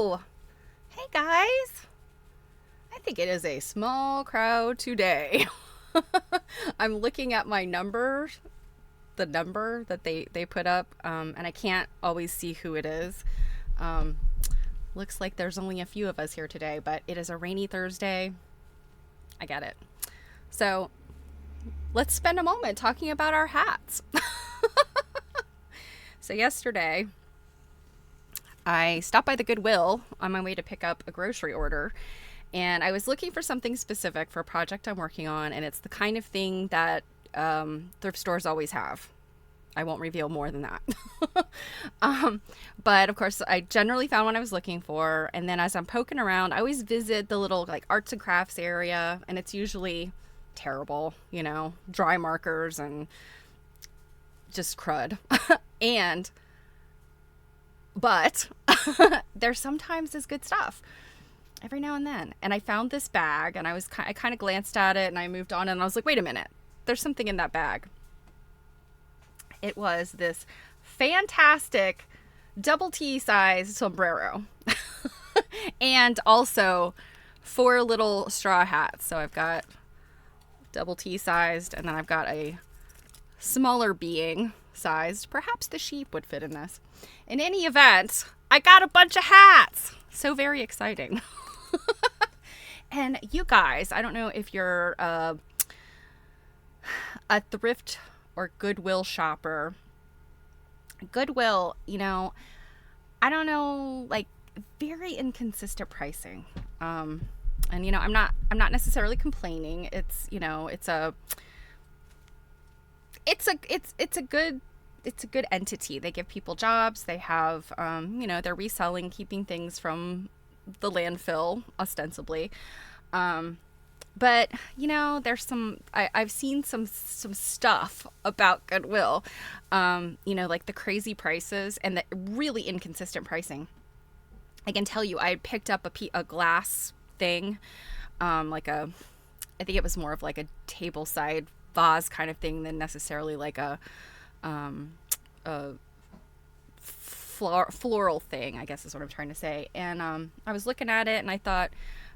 Hello! Hey guys! I think it is a small crowd today. I'm looking at my numbers, the number that they put up, and I can't always see who it is. Um, Looks like there's only a few of us here today, but it is a rainy Thursday. I get it. So let's spend a moment talking about our hats. So yesterday, I stopped by the Goodwill on my way to pick up a grocery order, and I was looking for something specific for a project I'm working on, and it's the kind of thing that thrift stores always have. I won't reveal more than that. But of course, I generally found what I was looking for, and then as I'm poking around, I always visit the little like arts and crafts area, and it's usually terrible, dry markers and just crud. and But there sometimes is good stuff every now and then. And I found this bag, and I kind of glanced at it, and I moved on, and I was like, wait a minute, there's something in that bag. It was this fantastic double T size sombrero and also 4 little straw hats. So I've got double T sized, and then I've got a smaller being sized. Perhaps the sheep would fit in this. In any event, I got a bunch of hats. So very exciting. And you guys, I don't know if you're a thrift or Goodwill shopper. Goodwill, I don't know, like very inconsistent pricing. And I'm not necessarily complaining. It's a good entity. They give people jobs. They have, they're reselling, keeping things from the landfill, ostensibly. But, there's I've seen some stuff about Goodwill, like the crazy prices and the really inconsistent pricing. I can tell you, I picked up a glass thing, I think it was more of like a table side vase kind of thing than necessarily like a floral thing, I guess is what I'm trying to say. And I was looking at it, and I thought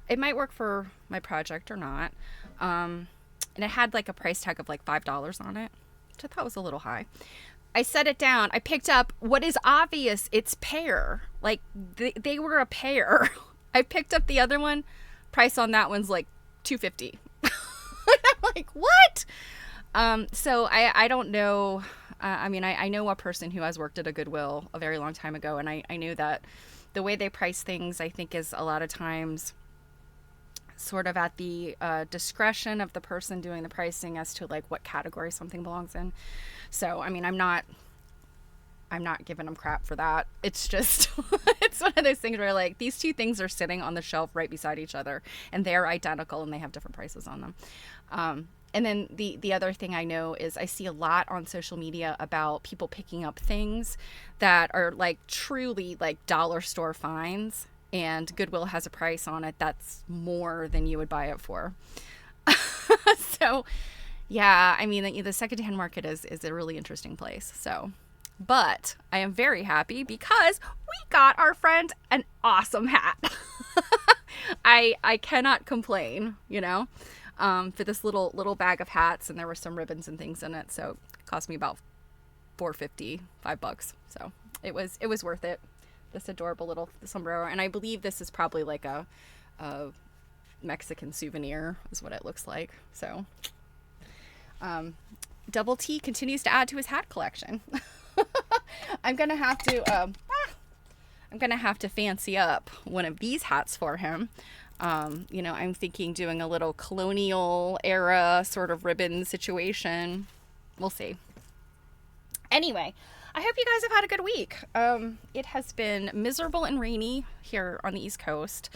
it might work for my project or not. And it had like a price tag of like $5 on it, which I thought was a little high. I set it down. I picked up what is obvious. It's pear. Like they were a pair. I picked up the other one. Price on that one's like $2.50. I'm like, what? So I don't know. I know a person who has worked at a Goodwill a very long time ago, and I knew that the way they price things, I think, is a lot of times sort of at the discretion of the person doing the pricing as to like what category something belongs in. So, I'm not giving them crap for that. It's just, it's one of those things where like these two things are sitting on the shelf right beside each other, and they're identical, and they have different prices on them. And then the other thing I know is I see a lot on social media about people picking up things that are like truly like dollar store finds, and Goodwill has a price on it that's more than you would buy it for. So, yeah, the secondhand market is a really interesting place. So, but I am very happy because we got our friend an awesome hat. I cannot complain, for this little bag of hats, and there were some ribbons and things in it, so it cost me about $4.50, $5. So it was worth it. This adorable little sombrero, and I believe this is probably like a Mexican souvenir is what it looks like. So Double T continues to add to his hat collection. I'm gonna have to fancy up one of these hats for him. I'm thinking doing a little colonial era sort of ribbon situation. We'll see. Anyway, I hope you guys have had a good week. It has been miserable and rainy here on the East Coast.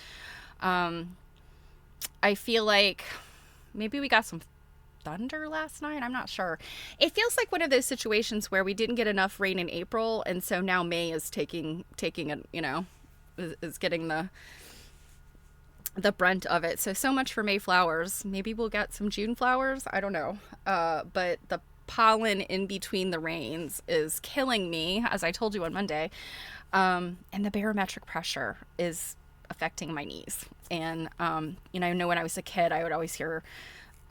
I feel like maybe we got some thunder last night. I'm not sure. It feels like one of those situations where we didn't get enough rain in April, and so now May is taking it, is getting the brunt of it. So much for May flowers. Maybe we'll get some June flowers. I don't know. But the pollen in between the rains is killing me, as I told you on Monday. And the barometric pressure is affecting my knees. And, I know when I was a kid, I would always hear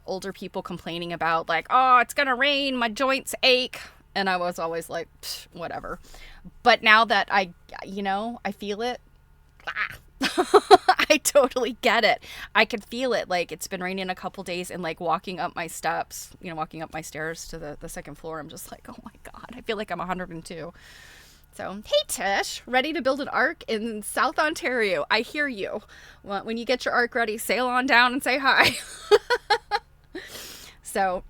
older people complaining about like, oh, it's going to rain, my joints ache. And I was always like, whatever. But now that I feel it, I totally get it. I could feel it. Like, it's been raining a couple days, and like walking up my steps, walking up my stairs to the second floor, I'm just like, oh my God, I feel like I'm 102. So, hey Tish, ready to build an ark in South Ontario? I hear you. Well, when you get your ark ready, sail on down and say hi. So,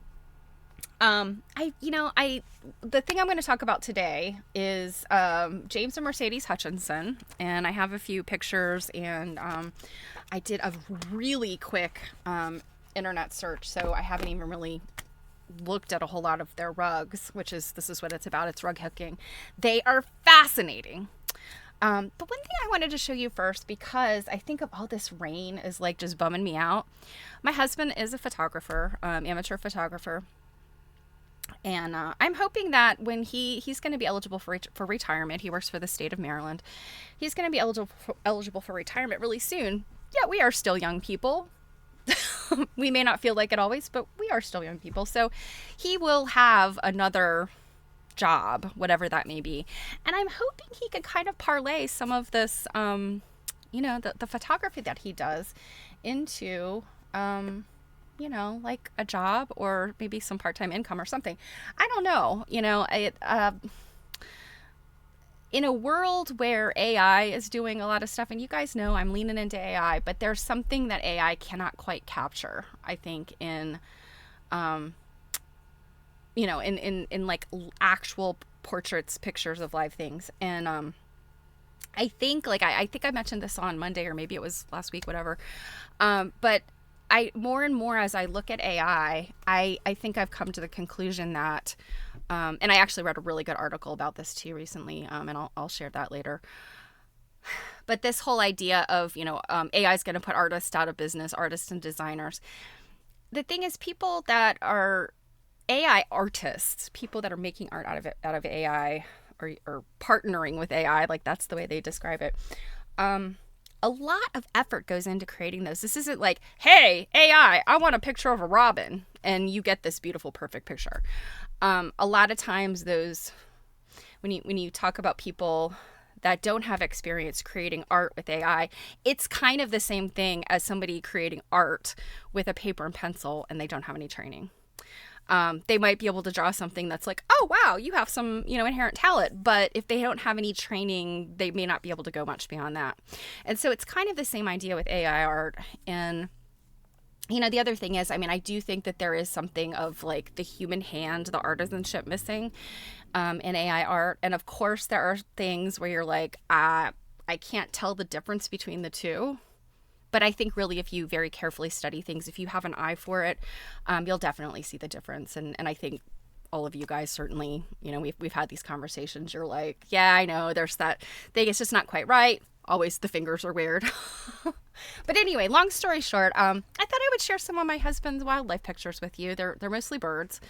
the thing I'm going to talk about today is James and Mercedes Hutchinson, and I have a few pictures, and I did a really quick internet search, so I haven't even really looked at a whole lot of their rugs, this is what it's about. It's rug hooking. They are fascinating. But one thing I wanted to show you first, because I think of all this rain is like just bumming me out. My husband is a photographer, amateur photographer. And I'm hoping that when he's going to be eligible for retirement, he works for the state of Maryland. He's going to be eligible for retirement really soon. Yeah, we are still young people. We may not feel like it always, but we are still young people. So he will have another job, whatever that may be. And I'm hoping he could kind of parlay some of this, the photography that he does into, like a job or maybe some part-time income or something. I don't know. In a world where AI is doing a lot of stuff, and you guys know I'm leaning into AI, but there's something that AI cannot quite capture, I think, in like actual portraits, pictures of live things. And I think I mentioned this on Monday, or maybe it was last week, whatever. But I more and more as I look at AI, I think I've come to the conclusion that, and I actually read a really good article about this too recently, and I'll share that later. But this whole idea of, AI is going to put artists out of business, artists and designers. The thing is, people that are AI artists, people that are making art out of AI or partnering with AI, like that's the way they describe it. A lot of effort goes into creating those. This isn't like, hey, AI, I want a picture of a robin, and you get this beautiful, perfect picture. A lot of times those, when you talk about people that don't have experience creating art with AI, it's kind of the same thing as somebody creating art with a paper and pencil and they don't have any training. They might be able to draw something that's like, oh, wow, you have some, inherent talent. But if they don't have any training, they may not be able to go much beyond that. And so it's kind of the same idea with AI art. And, the other thing is, I do think that there is something of like the human hand, the artisanship missing in AI art. And of course, there are things where you're like, I can't tell the difference between the two. But I think really if you very carefully study things, if you have an eye for it, you'll definitely see the difference. And I think all of you guys certainly, we've had these conversations. You're like, yeah, I know there's that thing. It's just not quite right. Always the fingers are weird. But anyway, long story short, I thought I would share some of my husband's wildlife pictures with you. They're mostly birds.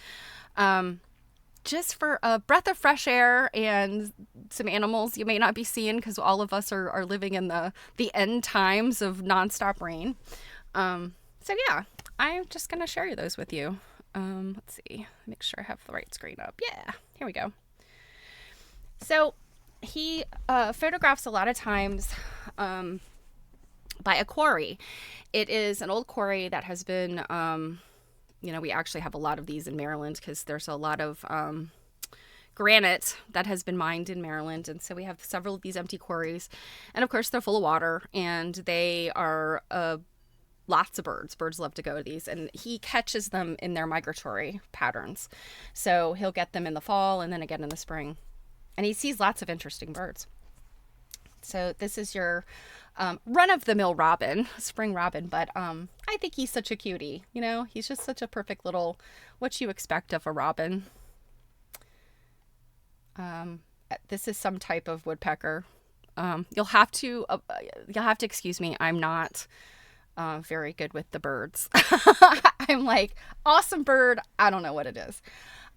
Just for a breath of fresh air and some animals you may not be seeing because all of us are living in the end times of nonstop rain. So yeah, I'm just going to share those with you. Let's see, make sure I have the right screen up. Yeah, here we go. So he photographs a lot of times by a quarry. It is an old quarry that has been... we actually have a lot of these in Maryland because there's a lot of granite that has been mined in Maryland. And so we have several of these empty quarries. And of course, they're full of water and they are lots of birds. Birds love to go to these. And he catches them in their migratory patterns. So he'll get them in the fall and then again in the spring. And he sees lots of interesting birds. So this is your run-of-the-mill robin, spring robin, but I think he's such a cutie, he's just such a perfect little, what you expect of a robin. This is some type of woodpecker. You'll have to excuse me, I'm not very good with the birds. I'm like, awesome bird, I don't know what it is.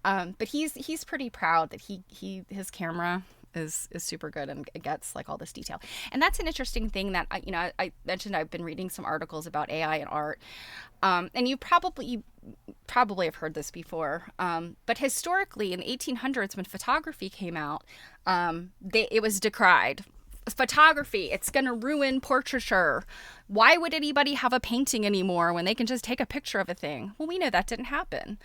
But he's pretty proud that his camera is super good and it gets like all this detail. And that's an interesting thing that I mentioned. I've been reading some articles about AI and art, and you probably have heard this before. But historically, in the 1800s, when photography came out, it was decried. Photography, it's going to ruin portraiture. Why would anybody have a painting anymore when they can just take a picture of a thing? Well, we know that didn't happen.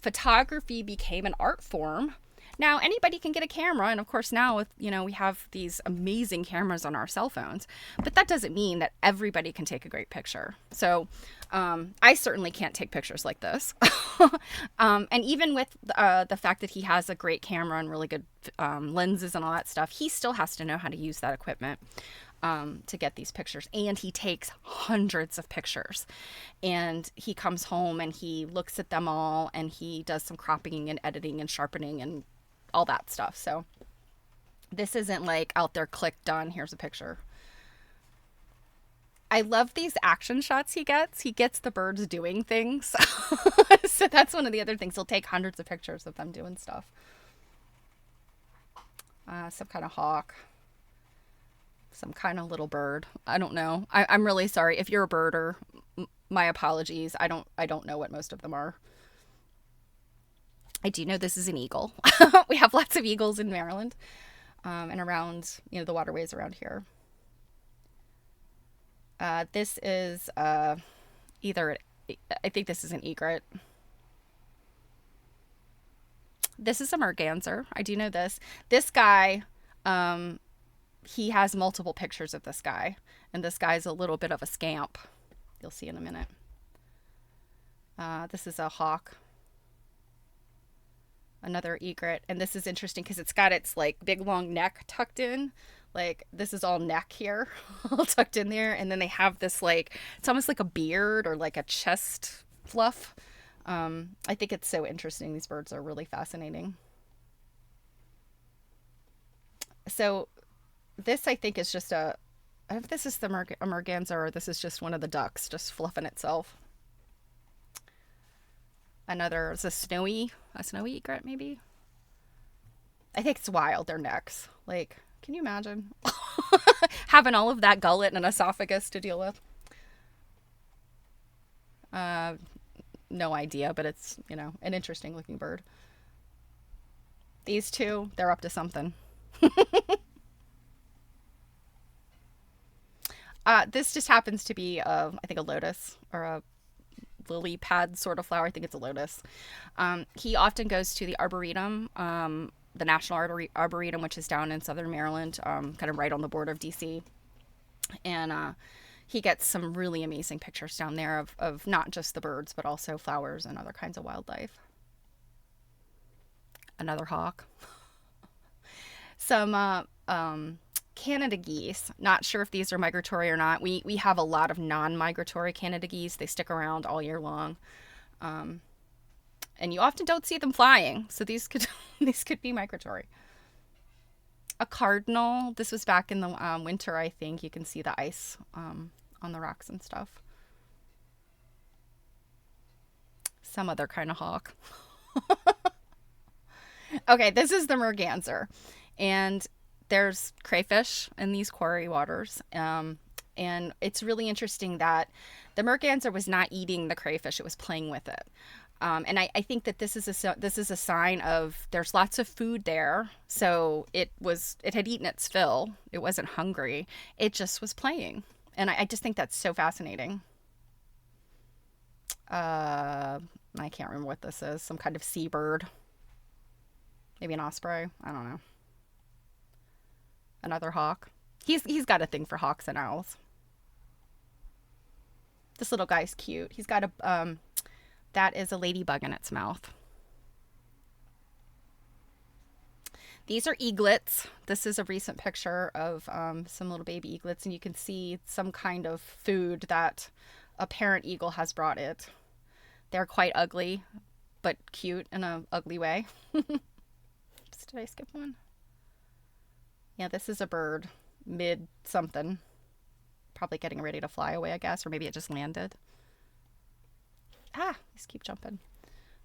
Photography became an art form. Now anybody can get a camera, and of course now with we have these amazing cameras on our cell phones, but that doesn't mean that everybody can take a great picture. So I certainly can't take pictures like this. And even with the fact that he has a great camera and really good lenses and all that stuff, he still has to know how to use that equipment to get these pictures. And he takes hundreds of pictures, and he comes home and he looks at them all, and he does some cropping and editing and sharpening and all that stuff. So this isn't like out there, click, done, here's a picture. I love these action shots he gets. He gets the birds doing things. So that's one of the other things. He'll take hundreds of pictures of them doing stuff. Some kind of hawk. Some kind of little bird. I don't know. I'm really sorry. If you're a birder, my apologies. I don't know what most of them are. I do know this is an eagle. We have lots of eagles in Maryland, and around, the waterways around here. This is I think this is an egret. This is a merganser. I do know this. This guy, he has multiple pictures of this guy, and this guy's a little bit of a scamp. You'll see in a minute. This is a hawk. Another egret. And this is interesting because it's got its like big long neck tucked in. Like this is all neck here, all tucked in there. And then they have this like, it's almost like a beard or like a chest fluff. I think it's so interesting. These birds are really fascinating. So this, I think, is just I don't know if this is a merganser or this is just one of the ducks just fluffing itself. Another is a snowy egret, maybe. I think it's wild, their necks. Like, can you imagine having all of that gullet and esophagus to deal with? No idea, but it's, an interesting looking bird. These two, they're up to something. This just happens to be, I think, a lotus or a lily pad sort of flower. I think it's a lotus. He often goes to the Arboretum, the National Arboretum, which is down in Southern Maryland, kind of right on the border of DC. And he gets some really amazing pictures down there of not just the birds, but also flowers and other kinds of wildlife. Another hawk. Some Canada geese. Not sure if these are migratory or not. We have a lot of non-migratory Canada geese. They stick around all year long. And you often don't see them flying. So these could be migratory. A cardinal. This was back in the winter, I think. You can see the ice on the rocks and stuff. Some other kind of hawk. Okay, this is the merganser. And there's crayfish in these quarry waters. And it's really interesting that the merganser was not eating the crayfish. It was playing with it. And I think that this is a sign of there's lots of food there. So it had eaten its fill. It wasn't hungry. It just was playing. And I just think that's so fascinating. I can't remember what this is. Some kind of seabird. Maybe an osprey. I don't know. Another hawk. He's got a thing for hawks and owls. This little guy's cute. He's got that is a ladybug in its mouth. These are eaglets. This is a recent picture of some little baby eaglets, and you can see some kind of food that a parent eagle has brought it. They're quite ugly, but cute in an ugly way. Did I skip one? Yeah, this is a bird mid something. Probably getting ready to fly away, I guess, or maybe it just landed. Just keep jumping.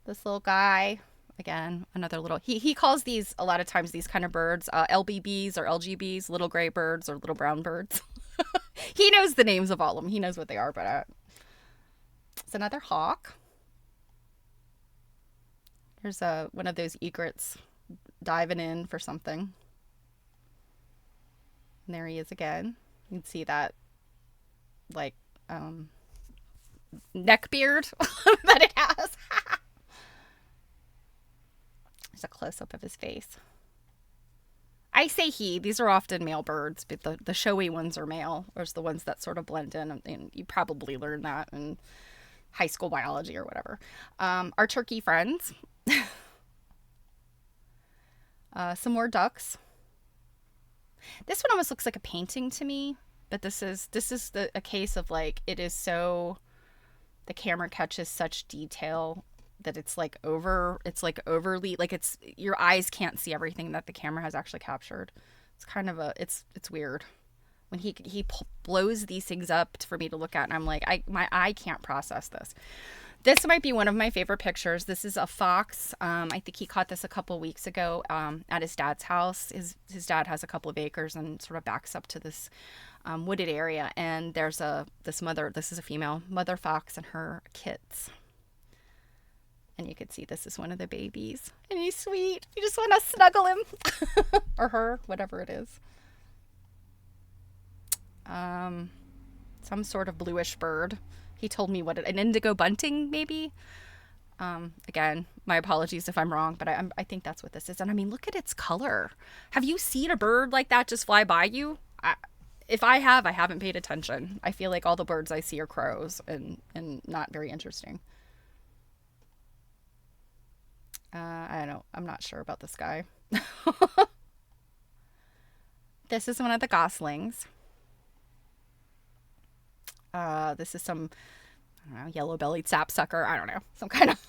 This little guy, again, another little, he calls these, a lot of times, these kind of birds, LBBs or LGBs, little gray birds or little brown birds. He knows the names of all of them. He knows what they are, but it's another hawk. Here's one of those egrets diving in for something. And there he is again. You can see that, like, neck beard that it has. There's a close-up of his face. I say he. These are often male birds, but the showy ones are male. There's the ones that sort of blend in, and you probably learned that in high school biology or whatever. Our turkey friends. Some more ducks. This one almost looks like a painting to me, but this is a case of, like, it is so, the camera catches such detail that it's like overly, like, it's, your eyes can't see everything that the camera has actually captured. It's kind of it's weird when he blows these things up for me to look at, and I'm like, my eye can't process this. This might be one of my favorite pictures. This is a fox. I think he caught this a couple weeks ago at his dad's house. His dad has a couple of acres and sort of backs up to this wooded area, and there's this is a female mother fox and her kits. And you can see this is one of the babies. And he's sweet. You just want to snuggle him. Or her, whatever it is. Some sort of bluish bird. He told me an indigo bunting, maybe? Again, my apologies if I'm wrong, but I think that's what this is. And I mean, look at its color. Have you seen a bird like that just fly by you? If I have, I haven't paid attention. I feel like all the birds I see are crows and not very interesting. I don't know. I'm not sure about this guy. This is one of the goslings. This is some, I don't know, yellow-bellied sapsucker. I don't know. Some kind of...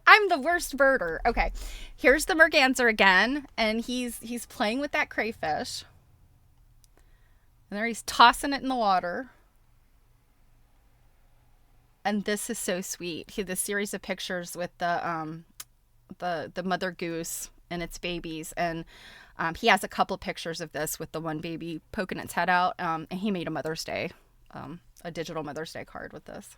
I'm the worst birder. Okay. Here's the merganser again, and he's playing with that crayfish. And there he's tossing it in the water. And this is so sweet. He had this series of pictures with the mother goose and its babies, and he has a couple of pictures of this with the one baby poking its head out. And he made a Mother's Day, a digital Mother's Day card with this.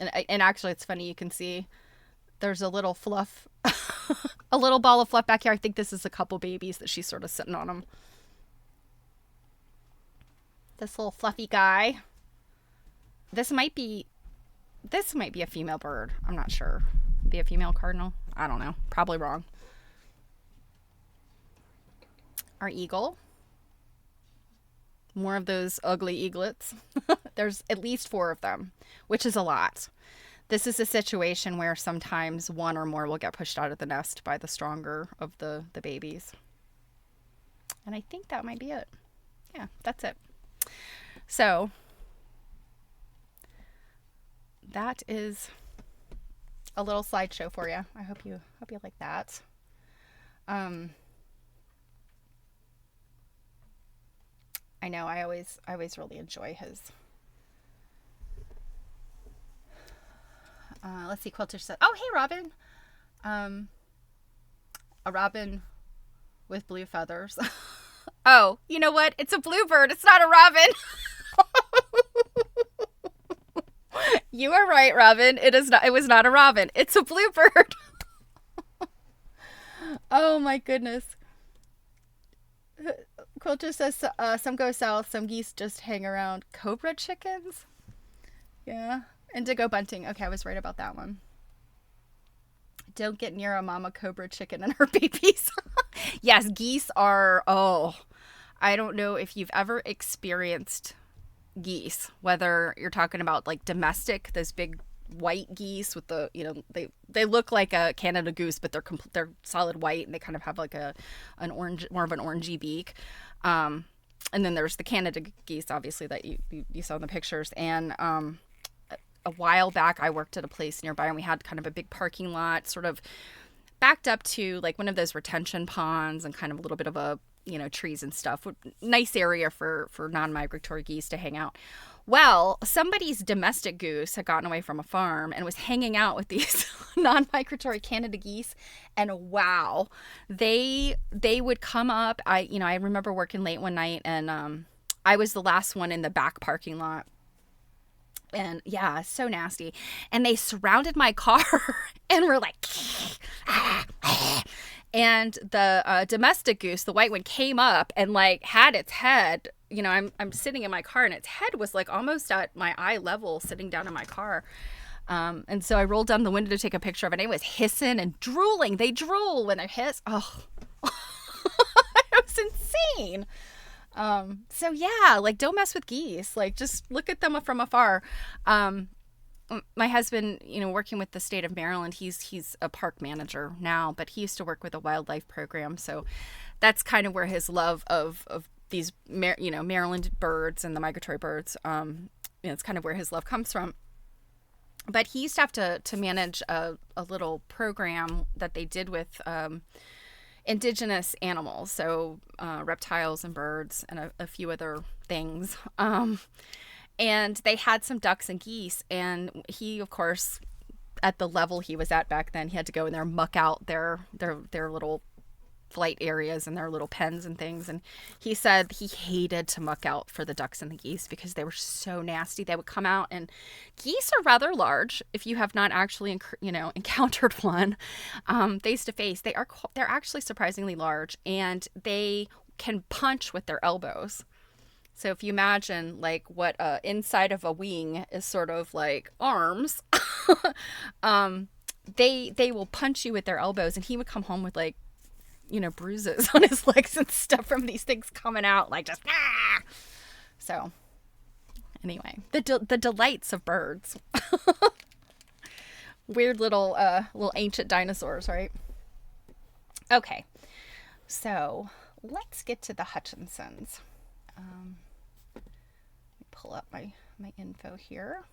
And actually, it's funny. You can see there's a little fluff, a little ball of fluff back here. I think this is a couple babies that she's sort of sitting on them. This little fluffy guy. This might be a female bird. I'm not sure. Be a female cardinal? I don't know. Probably wrong. Our eagle. More of those ugly eaglets. There's at least 4 of them, which is a lot. This is a situation where sometimes one or more will get pushed out of the nest by the stronger of the babies. And I think that might be it. Yeah, that's it. So that is a little slideshow for you. I hope you like that. I know I always really enjoy his. Let's see. Quilter said, "Oh, hey, Robin. A robin with blue feathers." Oh, you know what? It's a bluebird. It's not a robin. You are right, Robin. It is not. It was not a robin. It's a bluebird. Oh my goodness. Quilter says some go south, some geese just hang around. Cobra chickens? Yeah. Indigo bunting. Okay, I was right about that one. Don't get near a mama cobra chicken and her babies. Yes, geese are, I don't know if you've ever experienced geese, whether you're talking about like domestic, those big white geese with the, they look like a Canada goose, but they're solid white, and they kind of have like an orange, more of an orangey beak. And then there's the Canada geese, obviously, that you saw in the pictures. And a while back, I worked at a place nearby, and we had kind of a big parking lot, sort of backed up to like one of those retention ponds, and kind of a little bit of a trees and stuff. Nice area for non-migratory geese to hang out. Well, somebody's domestic goose had gotten away from a farm and was hanging out with these non-migratory Canada geese. And wow, they would come up. I remember working late one night, and I was the last one in the back parking lot. And yeah, so nasty. And they surrounded my car and were like, and the domestic goose, the white one, came up and like had its head, I'm sitting in my car and its head was like almost at my eye level sitting down in my car. And so I rolled down the window to take a picture of it. And it was hissing and drooling. They drool when they hiss. Oh, it was insane. So yeah, like don't mess with geese. Like just look at them from afar. My husband, working with the state of Maryland, he's a park manager now, but he used to work with a wildlife program. So that's kind of where his love of these, Maryland birds and the migratory birds, it's kind of where his love comes from. But he used to have to manage a little program that they did with, indigenous animals, so reptiles and birds and a few other things, and they had some ducks and geese, and he, of course, at the level he was at back then, he had to go in there and muck out their little flight areas and their little pens and things. And he said he hated to muck out for the ducks and the geese because they were so nasty. They would come out, and geese are rather large if you have not actually encountered one face to face. They're actually surprisingly large, and they can punch with their elbows. So if you imagine like what inside of a wing is sort of like arms, they will punch you with their elbows. And he would come home with like bruises on his legs and stuff from these things coming out, like just ah. So anyway, the delights of birds. Weird little ancient dinosaurs, right? Okay, so let's get to the Hutchinsons. Let me pull up my info here.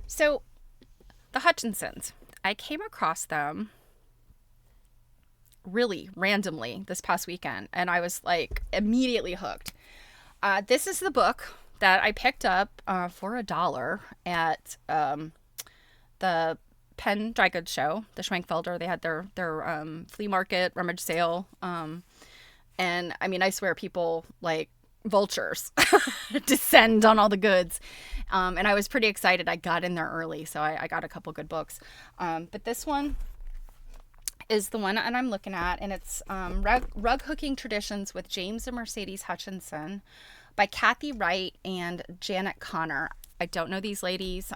So the Hutchinsons, I came across them really randomly this past weekend, and I was like immediately hooked. This is the book that I picked up for $1 at the Penn Dry Goods Show, the Schwenkfelder. They had their flea market rummage sale, and I mean, I swear people like vultures descend on all the goods, and I was pretty excited. I got in there early, so I got a couple good books, but this one is the one that I'm looking at, and it's Rug Hooking Traditions with James and Mercedes Hutchinson by Kathy Wright and Janet Connor. I don't know these ladies,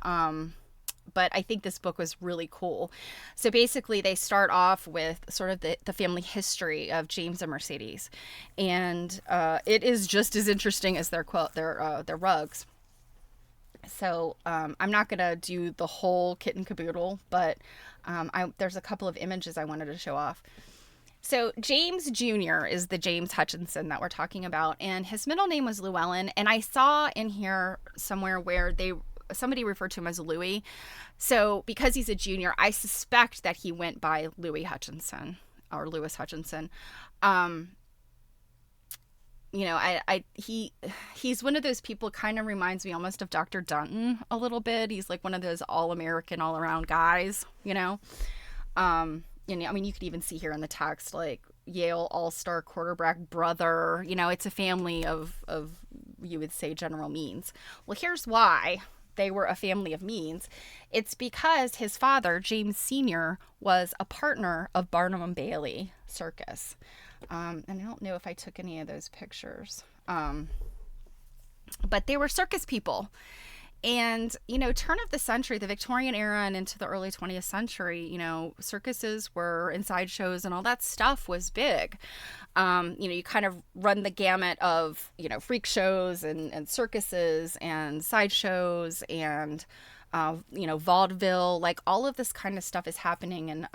but I think this book was really cool. So basically they start off with sort of the family history of James and Mercedes, and it is just as interesting as their rugs. So I'm not going to do the whole kit and caboodle, but there's a couple of images I wanted to show off. So James Jr. is the James Hutchinson that we're talking about, and his middle name was Llewellyn, and I saw in here somewhere where somebody referred to him as Louis. So because he's a junior, I suspect that he went by Louis Hutchinson or Louis Hutchinson. He's one of those people, kind of reminds me almost of Dr. Dunton a little bit. He's like one of those all-American, all-around guys, I mean, you could even see here in the text, like Yale all-star quarterback brother. It's a family of you would say general means. Well, here's why they were a family of means. It's because his father, James Sr., was a partner of Barnum and Bailey Circus. And I don't know if I took any of those pictures. But they were circus people. And, turn of the century, the Victorian era and into the early 20th century, circuses were, and sideshows and all that stuff was big. You kind of run the gamut of, freak shows and circuses and sideshows and, vaudeville, like all of this kind of stuff is happening. And,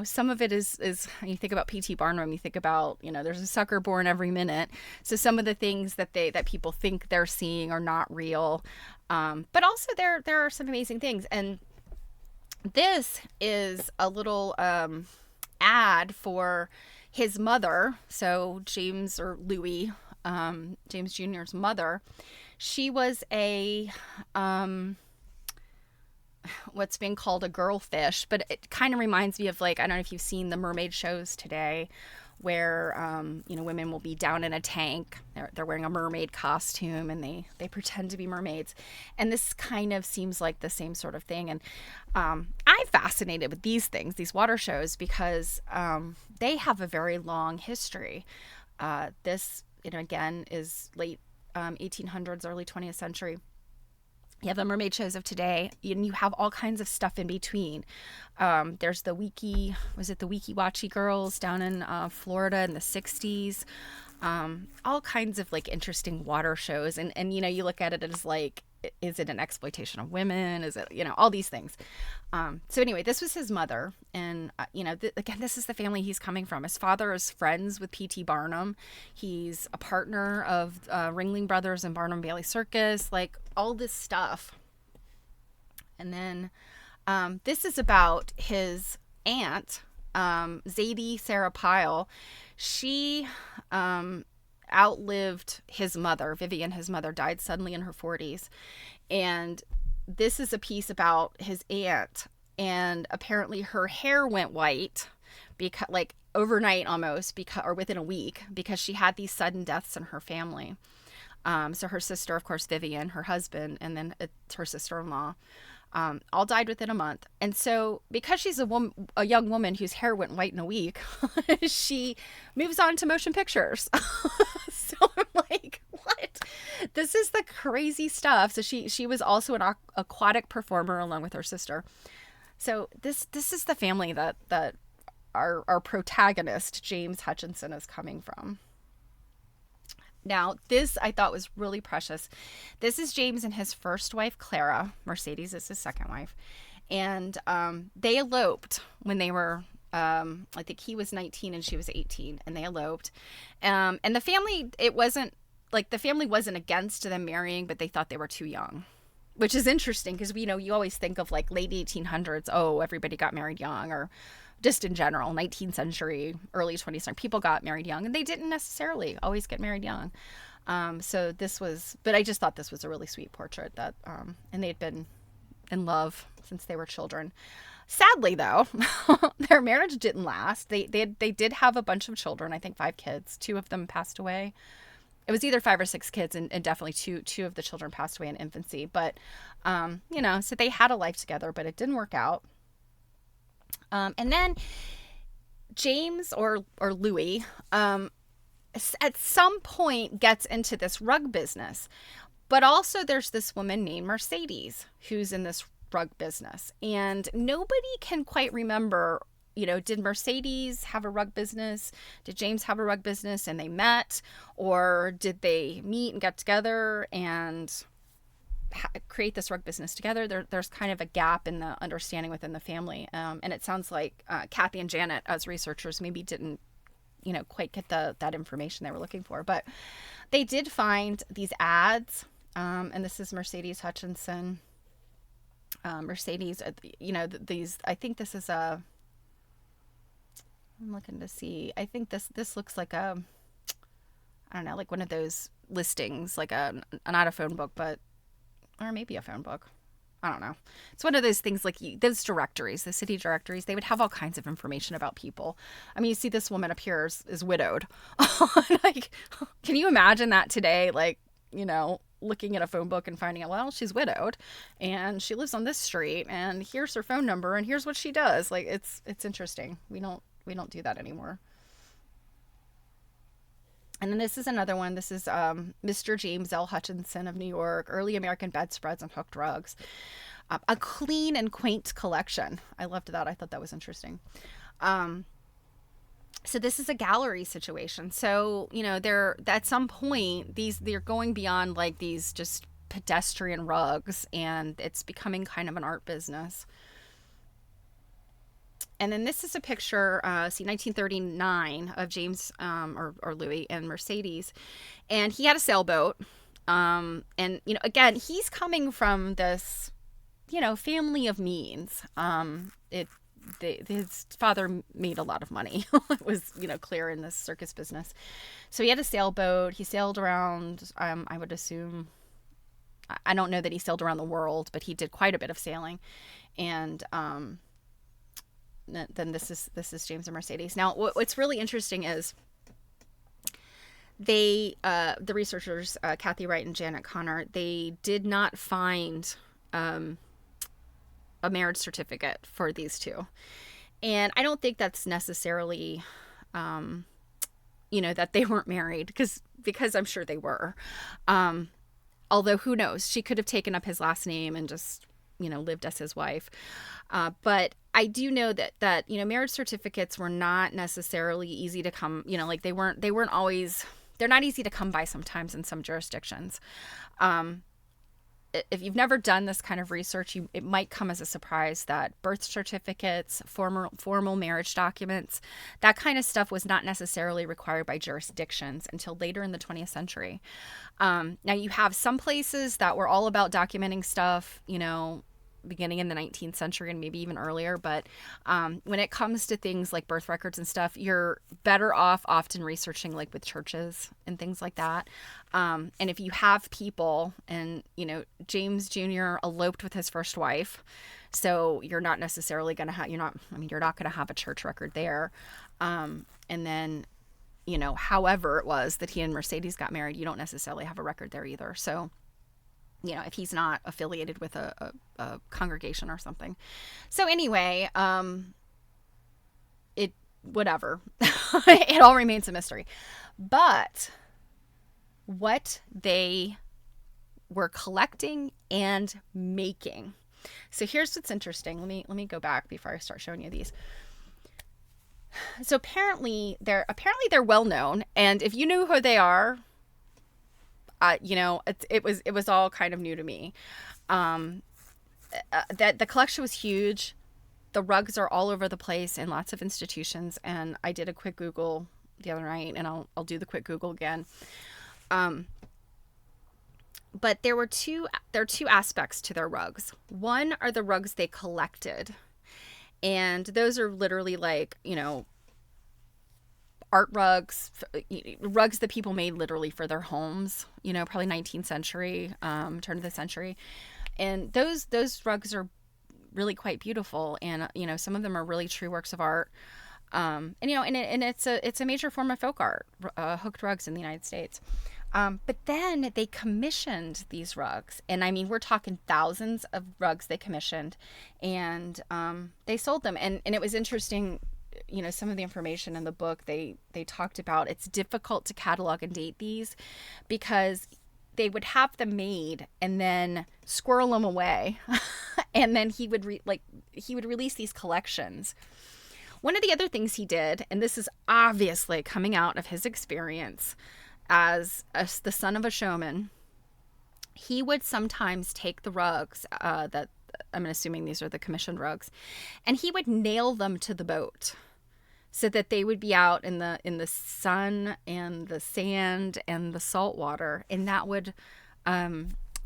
some of it is you think about P.T. Barnum, you think about, there's a sucker born every minute. So some of the things that people think they're seeing are not real. But also there are some amazing things. And this is a little ad for His mother, so James or Louis, James Jr.'s mother, she was a what's being called a girl fish, but it kind of reminds me of, like, I don't know if you've seen the mermaid shows today, where women will be down in a tank. They're wearing a mermaid costume, and they pretend to be mermaids. And this kind of seems like the same sort of thing. And I'm fascinated with these things, these water shows, because they have a very long history. This, again, is late 1800s, early 20th century. You have the mermaid shows of today, and you have all kinds of stuff in between. There's the Weeki Watchy girls down in Florida in the 60s. All kinds of, like, interesting water shows. And you look at it as, like, is it an exploitation of women? Is it, all these things. So anyway, this was his mother. And, again, this is the family he's coming from. His father is friends with P.T. Barnum. He's a partner of Ringling Brothers and Barnum Bailey Circus, like all this stuff. And then this is about his aunt, Zadie Sarah Pyle. She outlived his mother. Vivian, his mother, died suddenly in her 40s. And this is a piece about his aunt. And apparently her hair went white, because, like, overnight almost, or within a week, because she had these sudden deaths in her family. So her sister, of course, Vivian, her husband, and then her sister-in-law, all died within a month. And so because she's a young woman whose hair went white in a week, she moves on to motion pictures. So I'm like, what? This is the crazy stuff. So she was also an aquatic performer along with her sister. So this is the family that our protagonist, James Hutchinson, is coming from. Now, this I thought was really precious. This is James and his first wife, Clara. Mercedes is his second wife. And they eloped when they were, I think he was 19 and she was 18, and they eloped. And the family, the family wasn't against them marrying, but they thought they were too young, which is interesting because, you always think of, like, late 1800s, oh, everybody got married young, or just in general, 19th century, early 20th century, people got married young, and they didn't necessarily always get married young. So this was, but I just thought this was a really sweet portrait that, and they'd been in love since they were children. Sadly, though, their marriage didn't last. They did have a bunch of children, I think 5 kids. 2 of them passed away. It was either 5 or 6 kids, and definitely two of the children passed away in infancy. But, so they had a life together, but it didn't work out. And then James or Louis, at some point gets into this rug business, but also there's this woman named Mercedes who's in this rug business, and nobody can quite remember, did Mercedes have a rug business? Did James have a rug business and they met, or did they meet and get together and create this rug business together? There's kind of a gap in the understanding within the family. And it sounds like Kathy and Janet, as researchers, maybe didn't, quite get that information they were looking for. But they did find these ads. And this is Mercedes Hutchinson. Mercedes, these, I think this is I'm looking to see. I think this looks like I don't know, like one of those listings, like not a phone book, or maybe a phone book. I don't know. It's one of those things, like those directories, the city directories, they would have all kinds of information about people. I mean, you see this woman up here is widowed. Like, can you imagine that today? Like, looking at a phone book and finding out, well, she's widowed and she lives on this street and here's her phone number and here's what she does. Like, it's interesting. We don't do that anymore. And then this is another one. This is Mr. James L. Hutchinson of New York, Early American Bedspreads and Hooked Rugs. A clean and quaint collection. I loved that. I thought that was interesting. So this is a gallery situation. So, they're at some point, they're going beyond, like, these just pedestrian rugs, and it's becoming kind of an art business. And then this is a picture, 1939, of James or Louis and Mercedes. And he had a sailboat. And, again, he's coming from this, family of means. his father made a lot of money. It was, clear in this circus business. So he had a sailboat. He sailed around, I would assume, I don't know that he sailed around the world, but he did quite a bit of sailing. And then this is James and Mercedes. Now, what's really interesting is the researchers, Kathy Wright and Janet Connor, they did not find a marriage certificate for these two. And I don't think that's necessarily, that they weren't married, because I'm sure they were. Although who knows, she could have taken up his last name and just, lived as his wife. But I do know that marriage certificates were not necessarily easy to come, like they weren't always, they're not easy to come by sometimes in some jurisdictions. If you've never done this kind of research, it might come as a surprise that birth certificates, formal marriage documents, that kind of stuff was not necessarily required by jurisdictions until later in the 20th century. Now, you have some places that were all about documenting stuff, beginning in the 19th century and maybe even earlier. But when it comes to things like birth records and stuff, you're better off often researching like with churches and things like that. And if you have people, and, James Jr. eloped with his first wife, so you're not necessarily going to have, you're not going to have a church record there. And then, however it was that he and Mercedes got married, you don't necessarily have a record there either. So, if he's not affiliated with a congregation or something. So anyway, whatever. It all remains a mystery. But what they were collecting and making. So here's what's interesting. Let me go back before I start showing you these. So apparently they're well known, and if you knew who they are, it was all kind of new to me. That the collection was huge. The rugs are all over the place in lots of institutions. And I did a quick Google the other night, and I'll do the quick Google again. But there are two aspects to their rugs. One are the rugs they collected, and those are literally like, art rugs that people made literally for their homes, probably 19th century, turn of the century. And those rugs are really quite beautiful. And, some of them are really true works of art. And it's a major form of folk art, hooked rugs in the United States. But then they commissioned these rugs. And I mean, we're talking thousands of rugs they commissioned, and they sold them. And it was interesting, some of the information in the book, they talked about it's difficult to catalog and date these because they would have them made and then squirrel them away. And then he would release these collections. One of the other things he did, and this is obviously coming out of his experience as the son of a showman, he would sometimes take the rugs that I'm assuming these are the commissioned rugs, and he would nail them to the boat so that they would be out in the sun and the sand and the salt water, and that would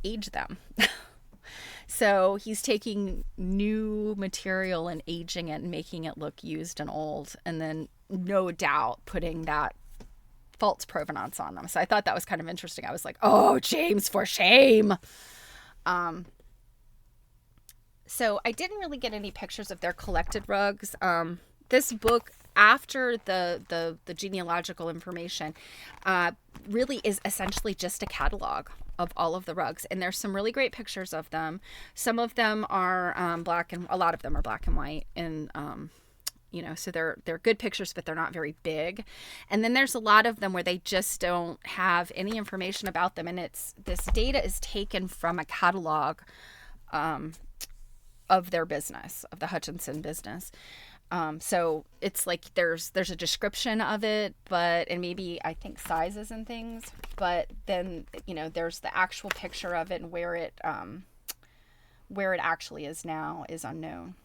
age them. So he's taking new material and aging it and making it look used and old, and then no doubt putting that false provenance on them. So I thought that was kind of interesting. I was like, oh, James, for shame. So I didn't really get any pictures of their collected rugs. This book, after the genealogical information, really is essentially just a catalog of all of the rugs. And there's some really great pictures of them. Some of them are a lot of them are black and white. And, so they're good pictures, but they're not very big. And then there's a lot of them where they just don't have any information about them. And this data is taken from a catalog of their business, of the Hutchinson business. So it's like there's a description of it, and maybe I think sizes and things, but then, there's the actual picture of it, and where it actually is now is unknown.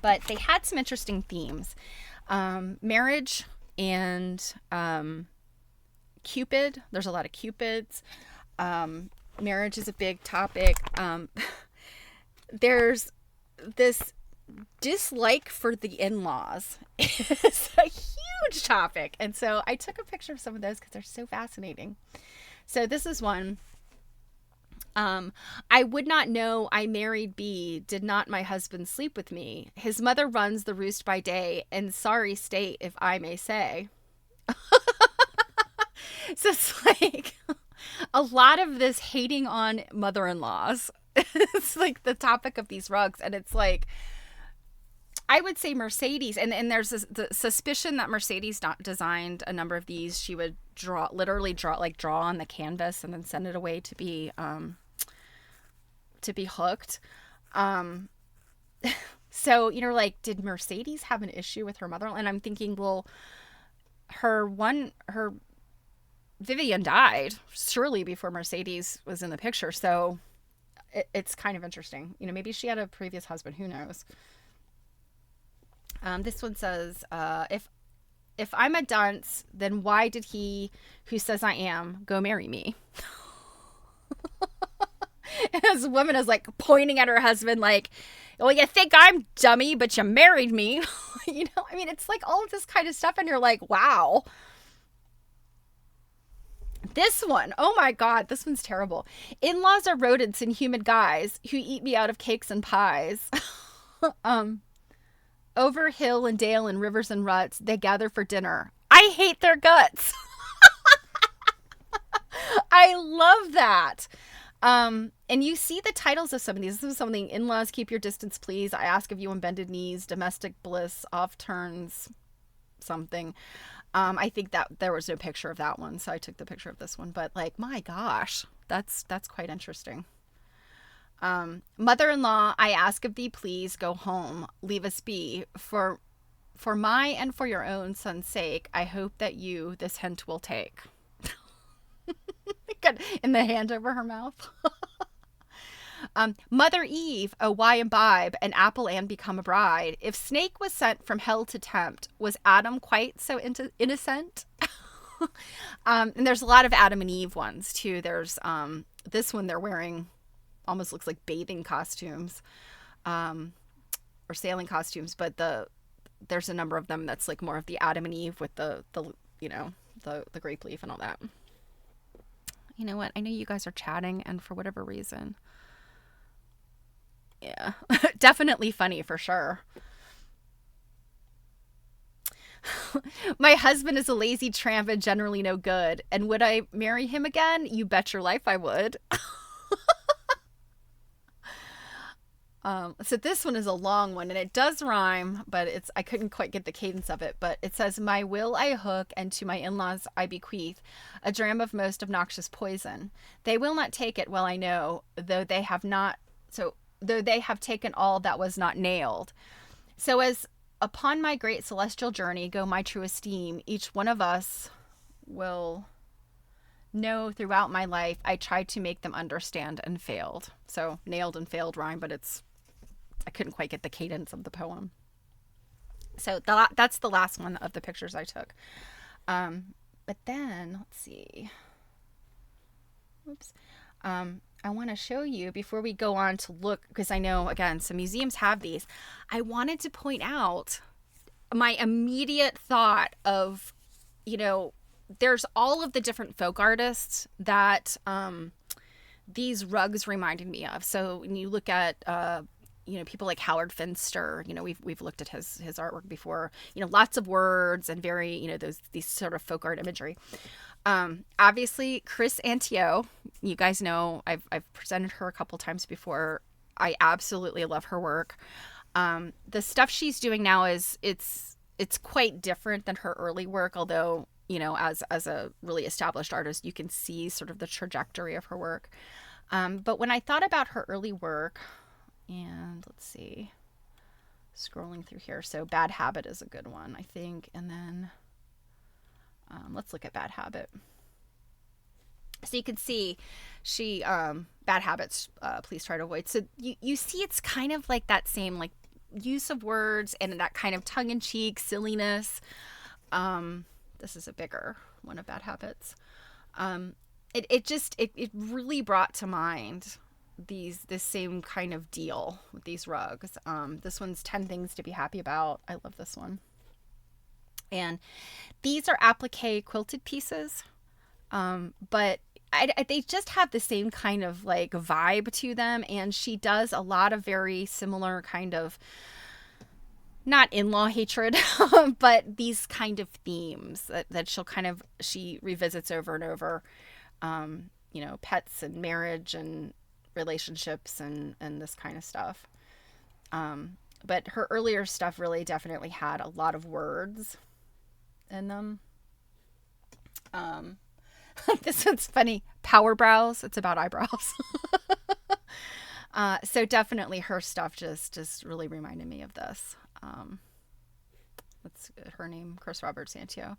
But they had some interesting themes. Marriage and Cupid. There's a lot of Cupids. Marriage is a big topic. There's dislike for the in-laws is a huge topic. And so I took a picture of some of those because they're so fascinating. So this is one. I would not know I married B, did not my husband sleep with me. His mother runs the roost by day, and sorry state, if I may say. So it's like a lot of this hating on mother-in-laws. It's like the topic of these rugs. And it's like, I would say Mercedes, and there's the suspicion that Mercedes not designed a number of these. She would literally draw on the canvas and then send it away to be hooked. So, like, did Mercedes have an issue with her mother-in-law? And I'm thinking, well, her Vivian died surely before Mercedes was in the picture. So it's kind of interesting. Maybe she had a previous husband. Who knows? This one says, if I'm a dunce, then why did he, who says I am, go marry me? And this woman is like pointing at her husband like, well, you think I'm dummy, but you married me. It's like all of this kind of stuff. And you're like, wow. This one, oh my God, this one's terrible. In-laws are rodents and human guys who eat me out of cakes and pies. Over hill and dale and rivers and ruts, they gather for dinner. I hate their guts. I love that. And you see the titles of some of these. This is something: in-laws, keep your distance, please. I ask of you on bended knees. Domestic bliss, off turns, something. I think that there was no picture of that one, so I took the picture of this one. But like, my gosh, that's quite interesting. Mother-in-law, I ask of thee, please go home. Leave us be. For my and for your own son's sake, I hope that you this hint will take. Good. In the hand over her mouth. Mother Eve, oh why imbibe an apple and become a bride? If snake was sent from hell to tempt, was Adam quite so innocent? And there's a lot of Adam and Eve ones too. There's this one, they're wearing almost looks like bathing costumes, or sailing costumes, but there's a number of them that's like more of the Adam and Eve with the grape leaf and all that. You know what? I know you guys are chatting, and for whatever reason, yeah, definitely funny for sure. My husband is a lazy tramp and generally no good. And would I marry him again? You bet your life I would. So this one is a long one, and it does rhyme, but I couldn't quite get the cadence of it. But it says, my will I hook, and to my in-laws I bequeath a dram of most obnoxious poison. They will not take it, well I know, though they have taken all that was not nailed. So as upon my great celestial journey go my true esteem, each one of us will know throughout my life I tried to make them understand and failed. So nailed and failed rhyme, but I couldn't quite get the cadence of the poem. So that's the last one of the pictures I took. But then, let's see. Oops. I want to show you, before we go on to look, because I know, again, some museums have these. I wanted to point out my immediate thought of, there's all of the different folk artists that these rugs reminded me of. So when you look at people like Howard Finster, we've looked at his artwork before, lots of words and very, these sort of folk art imagery. Obviously Chris Antio, you guys know, I've presented her a couple times before. I absolutely love her work. The stuff she's doing now it's quite different than her early work, although, as a really established artist, you can see sort of the trajectory of her work. But when I thought about her early work, and let's see, scrolling through here. So Bad Habit is a good one, I think. And then let's look at Bad Habit. So you can see she, Bad Habits, please try to avoid. So you see it's kind of like that same like use of words and that kind of tongue-in-cheek silliness. This is a bigger one of Bad Habits. It really brought to mind this same kind of deal with these rugs. This one's 10 Things to Be Happy About. I love this one. And these are applique quilted pieces, but they just have the same kind of like vibe to them. And she does a lot of very similar kind of, not in-law hatred, but these kind of themes that she revisits over and over. Pets and marriage and relationships and this kind of stuff. But her earlier stuff really definitely had a lot of words in them. This one's funny. Power brows. It's about eyebrows. So definitely her stuff just really reminded me of this. What's her name? Chris Robert Santio.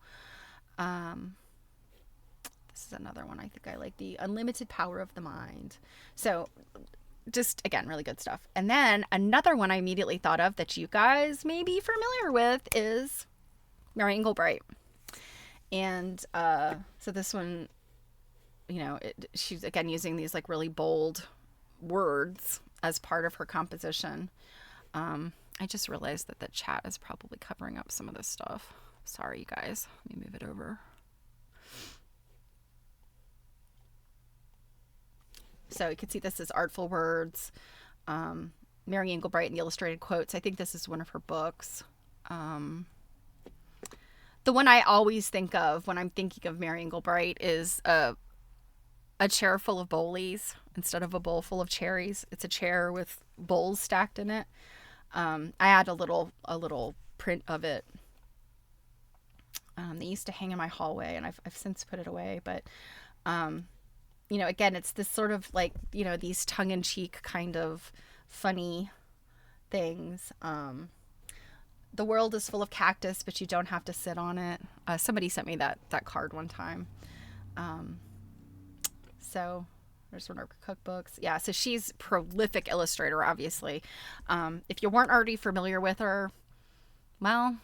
This is another one I think I like. The Unlimited Power of the Mind. So just, again, really good stuff. And then another one I immediately thought of that you guys may be familiar with is Mary Engelbreit. And so this one, she's, again, using these like really bold words as part of her composition. I just realized that the chat is probably covering up some of this stuff. Sorry, you guys. Let me move it over. So you can see this is Artful Words. Mary Engelbreit and the Illustrated Quotes. I think this is one of her books. The one I always think of when I'm thinking of Mary Engelbreit is a chair full of bowlies instead of a bowl full of cherries. It's a chair with bowls stacked in it. I had a little print of it. They used to hang in my hallway, and I've since put it away. But again, it's this sort of like these tongue-in-cheek kind of funny things. The world is full of cactus, but you don't have to sit on it. Somebody sent me that card one time. So there's one of her cookbooks. Yeah, so she's a prolific illustrator, obviously. If you weren't already familiar with her, well,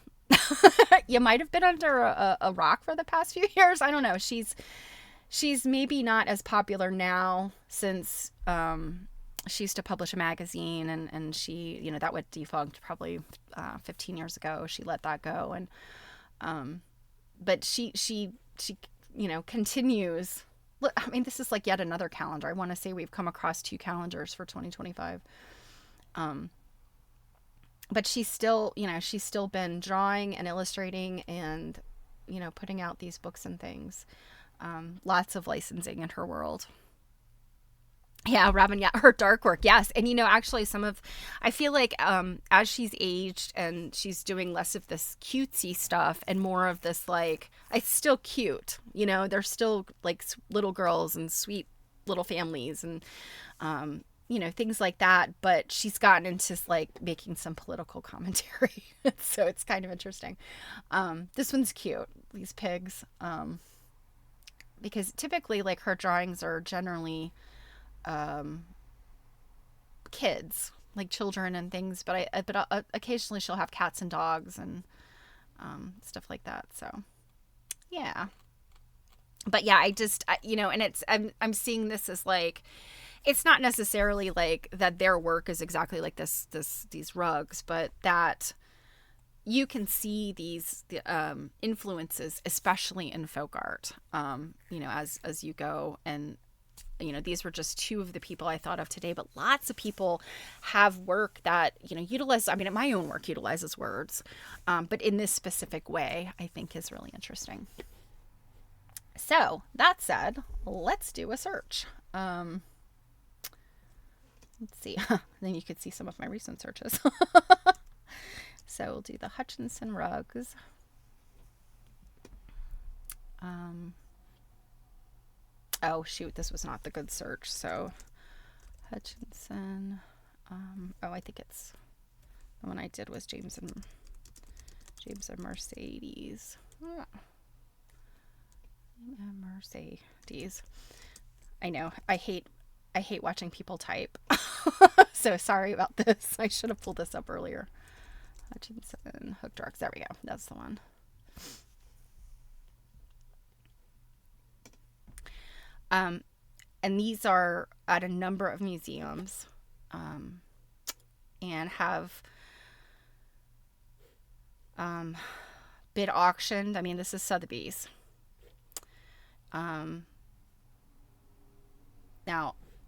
you might have been under a rock for the past few years. I don't know. She's maybe not as popular now since she used to publish a magazine, and she, that went defunct probably 15 years ago. She let that go, and but she continues. Look, I mean, this is like yet another calendar. I want to say we've come across 2 calendars for 2025. But she's still been drawing and illustrating and, putting out these books and things. Lots of licensing in her world. Yeah, Robin, yeah, her dark work, yes. And, actually I feel like as she's aged and she's doing less of this cutesy stuff and more of this, like, it's still cute, they're still like little girls and sweet little families and, things like that. But she's gotten into like making some political commentary. So it's kind of interesting. This one's cute, these pigs. Because typically like her drawings are generally kids, like children and things, but occasionally she'll have cats and dogs and stuff like that. So yeah, but yeah, and I'm seeing this as like, it's not necessarily like that their work is exactly like these rugs, but that you can see these influences, especially in folk art, as you go. And these were just 2 of the people I thought of today, but lots of people have work that, utilize, my own work utilizes words, but in this specific way, I think is really interesting. So that said, let's do a search. Let's see. Then you could see some of my recent searches. So we'll do the Hutchinson Rugs. Oh shoot, this was not the good search. So Hutchinson. I think it's the one I did was James and Mercedes. Mercedes. I know. I hate watching people type. So sorry about this. I should have pulled this up earlier. Hutchinson Hooked Rugs. There we go. That's the one. And these are at a number of museums, and have been auctioned. I mean, this is Sotheby's. Now,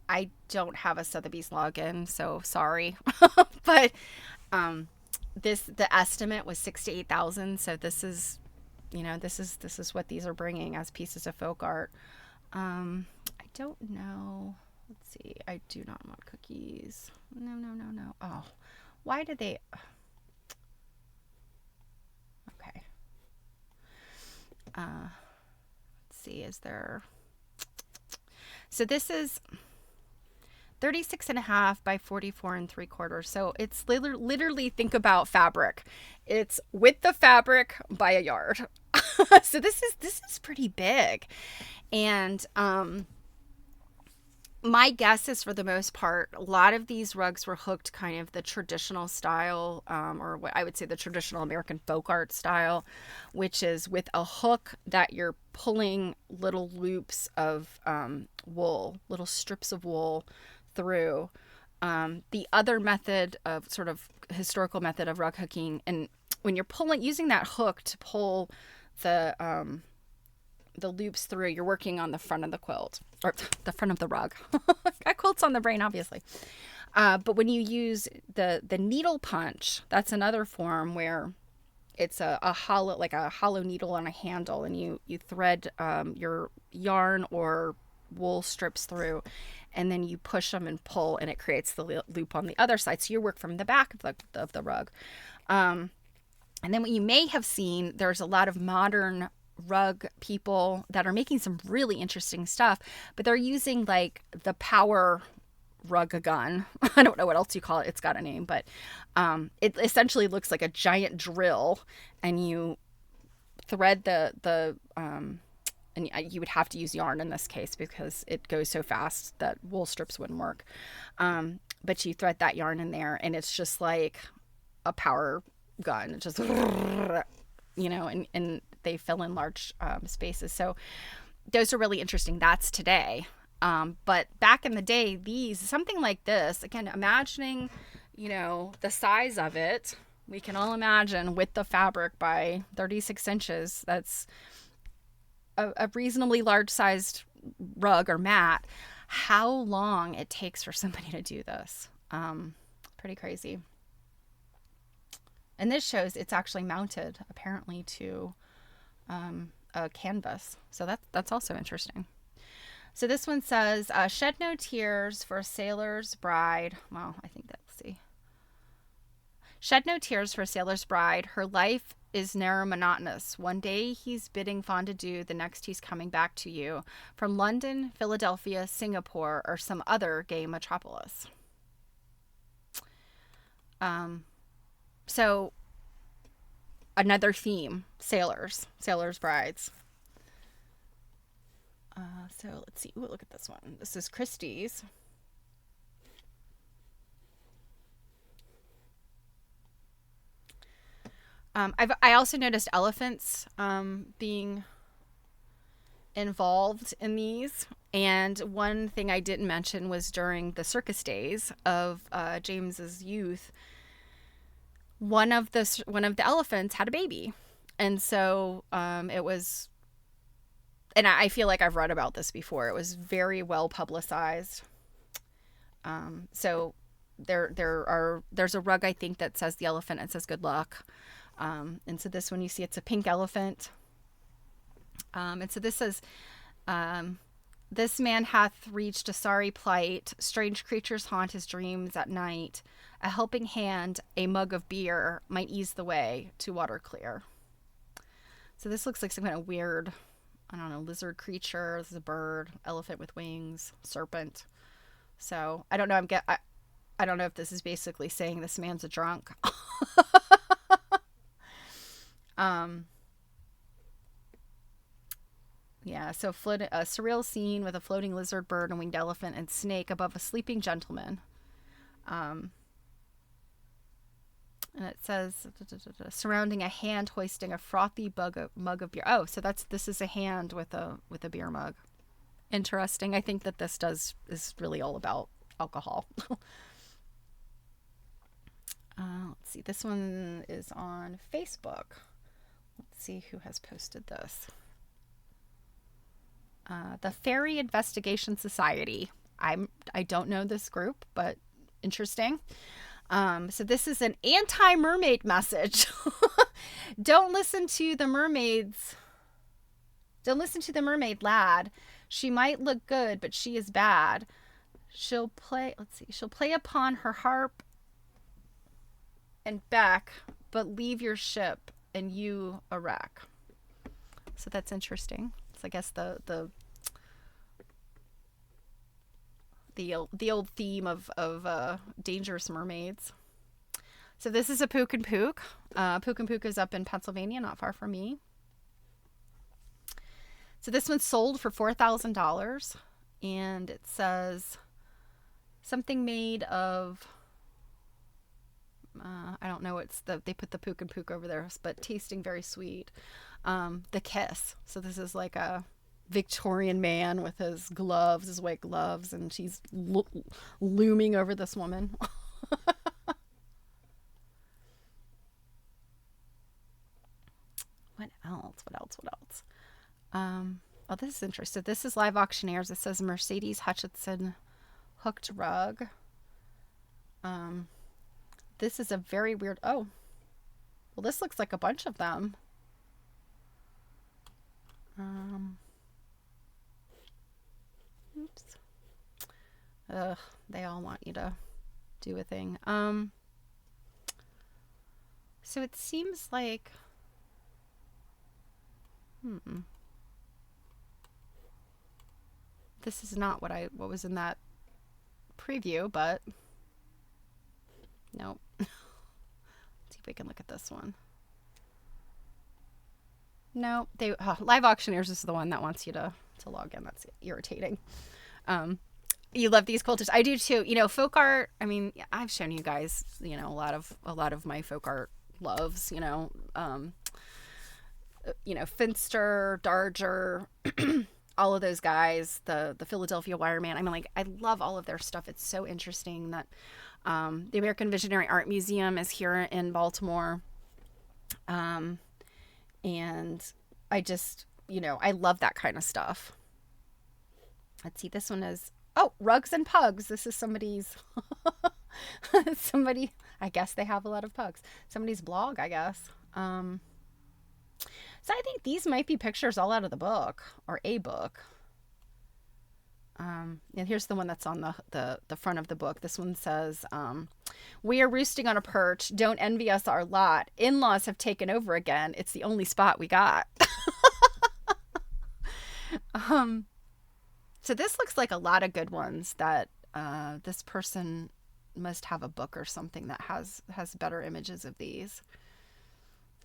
I don't have a Sotheby's login, so sorry. But the estimate was 6 to 8 thousand. So this is, this is what these are bringing as pieces of folk art. I don't know. Let's see. I do not want cookies. No, no, no, no. Oh, why did they? Okay. Let's see. Is there? So this is 36.5 by 44 3/4. So it's literally, think about fabric. It's with the fabric by a yard. So this is pretty big. And my guess is, for the most part, a lot of these rugs were hooked kind of the traditional style, or what I would say the traditional American folk art style, which is with a hook that you're pulling little loops of wool, little strips of wool through. The other method of sort of historical method of rug hooking, and when you're using that hook to pull the loops through, you're working on the front of the quilt, or the front of the rug. Got quilts on the brain, obviously. But when you use the needle punch, that's another form where it's a hollow needle on a handle, and you thread your yarn or wool strips through, and then you push them and pull, and it creates the loop on the other side. So you work from the back of the rug. And then what you may have seen, there's a lot of modern rug people that are making some really interesting stuff, but they're using like the power rug gun. I don't know what else you call it. It's got a name, but it essentially looks like a giant drill, and you thread and you would have to use yarn in this case because it goes so fast that wool strips wouldn't work. But you thread that yarn in there, and it's just like a power gun. It just, and they fill in large spaces. So those are really interesting. That's today. But back in the day, something like this, again, imagining, the size of it, we can all imagine with the fabric by 36 inches, that's a reasonably large sized rug or mat, how long it takes for somebody to do this. Pretty crazy. And this shows it's actually mounted apparently to a canvas. So that's also interesting. So this one says, shed no tears for a sailor's bride. Well, I think let's see. Shed no tears for a sailor's bride. Her life is narrow, monotonous. One day he's bidding fond adieu, the next he's coming back to you from London, Philadelphia, Singapore, or some other gay metropolis. So another theme, sailors, brides. So let's see. Ooh, look at this one. This is Christie's. I also noticed elephants being involved in these. And one thing I didn't mention was during the circus days of James's youth, one of the elephants had a baby. And so it was, and I feel like I've read about this before. It was very well publicized. So there's a rug, I think, that says the elephant, and says good luck. And so this one, you see, it's a pink elephant. And so this says, this man hath reached a sorry plight. Strange creatures haunt his dreams at night. A helping hand, a mug of beer might ease the way to water clear. So this looks like some kind of weird, I don't know, lizard creature. This is a bird, elephant with wings, serpent. So I don't know. I don't know if this is basically saying this man's a drunk. Yeah, so a surreal scene with a floating lizard, bird, and winged elephant and snake above a sleeping gentleman. And it says, surrounding a hand hoisting a frothy mug of beer. Oh, so this is a hand with a beer mug interesting. I think that is really all about alcohol. Let's see. This one is on Facebook. Let's see who has posted this. The Fairy Investigation Society. I don't know this group, but interesting. So this is an anti-mermaid message. Don't listen to the mermaids. Don't listen to the mermaid lad. She might look good, but she is bad. She'll play upon her harp and beck, but leave your ship and you a wreck. So that's interesting. So I guess the old theme of dangerous mermaids. So this is a Puck and Puck. Puck and Puck is up in Pennsylvania, not far from me. So this one's sold for $4,000, and it says something made of, I don't know, they put the Puck and Puck over there, but tasting very sweet. The Kiss. So this is like a Victorian man with his gloves, his white gloves, and she's looming over this woman. What else? Oh, this is interesting. This is Live Auctioneers. It says Mercedes Hutchinson hooked rug. This is a very weird. Oh, well, this looks like a bunch of them. Oops. Ugh, they all want you to do a thing. So it seems like. This is not what was in that preview, but nope. Let's see if we can look at this one. No, Live Auctioneers is the one that wants you to log in. That's irritating. You love these quilters. I do too. You know, folk art. I mean, I've shown you guys, you know, a lot of my folk art loves. Finster, Darger, all of those guys, the Philadelphia Wireman. I mean, like, I love all of their stuff. It's so interesting that the American Visionary Art Museum is here in Baltimore. And I just, I love that kind of stuff. Let's see, this one is, Rugs and Pugs. This is somebody's, I guess they have a lot of pugs. Somebody's blog, I guess. So I think these might be pictures all out of the book, or a book. And here's the one that's on the front of the book. This one says, we are roosting on a perch. Don't envy us our lot. In-laws have taken over again. It's the only spot we got. So this looks like a lot of good ones that this person must have a book or something that has better images of these.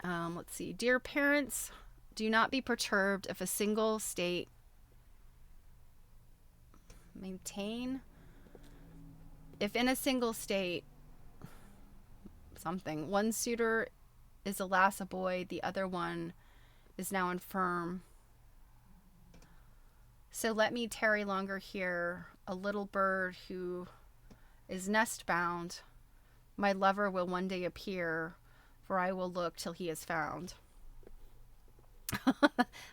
Let's see. Dear parents, do not be perturbed if a single state if in a single state something, one suitor is alas a boy, the other one is now infirm. So let me tarry longer here, a little bird who is nest bound. My lover will one day appear, for I will look till he is found.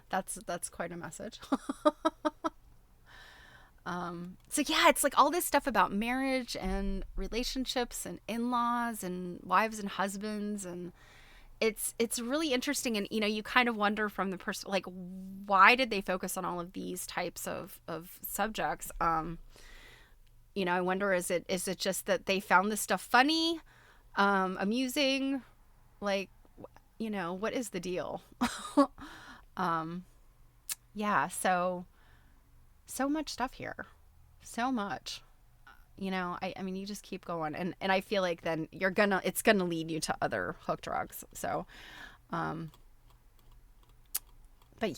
That's quite a message. So yeah, it's like all this stuff about marriage and relationships and in-laws and wives and husbands, and it's really interesting. And you kind of wonder from the person, like, why did they focus on all of these types of subjects? I wonder, is it just that they found this stuff funny, amusing? Like, what is the deal? Yeah, so much stuff here. So much. I mean, you just keep going. And I feel like then it's gonna lead you to other hooked rugs. So, but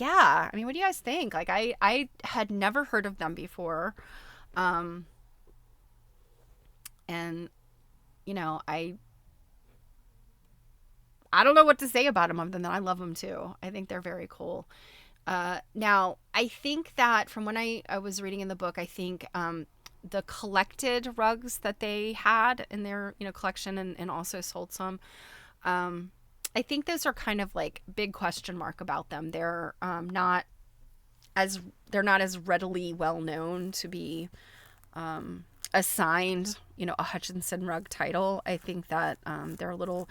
yeah, I mean, what do you guys think? Like, I had never heard of them before. And, I don't know what to say about them other than I love them too. I think they're very cool. Now, I think that from when I was reading in the book, I think the collected rugs that they had in their, collection, and also sold some, I think those are kind of like big question mark about them. As they're not as readily well known to be assigned, a Hutchinson rug title. I think that they're a little.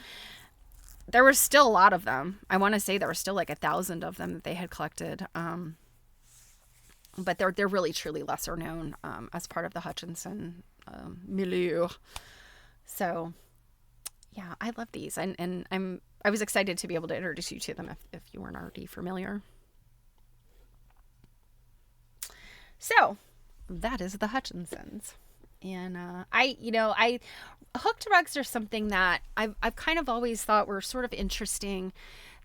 There were still a lot of them. I want to say there were still like 1,000 of them that they had collected. But they're really truly lesser known as part of the Hutchinson milieu. So yeah, I love these, and I was excited to be able to introduce you to them if you weren't already familiar. So that is the Hutchinsons. And I hooked rugs are something that I've kind of always thought were sort of interesting.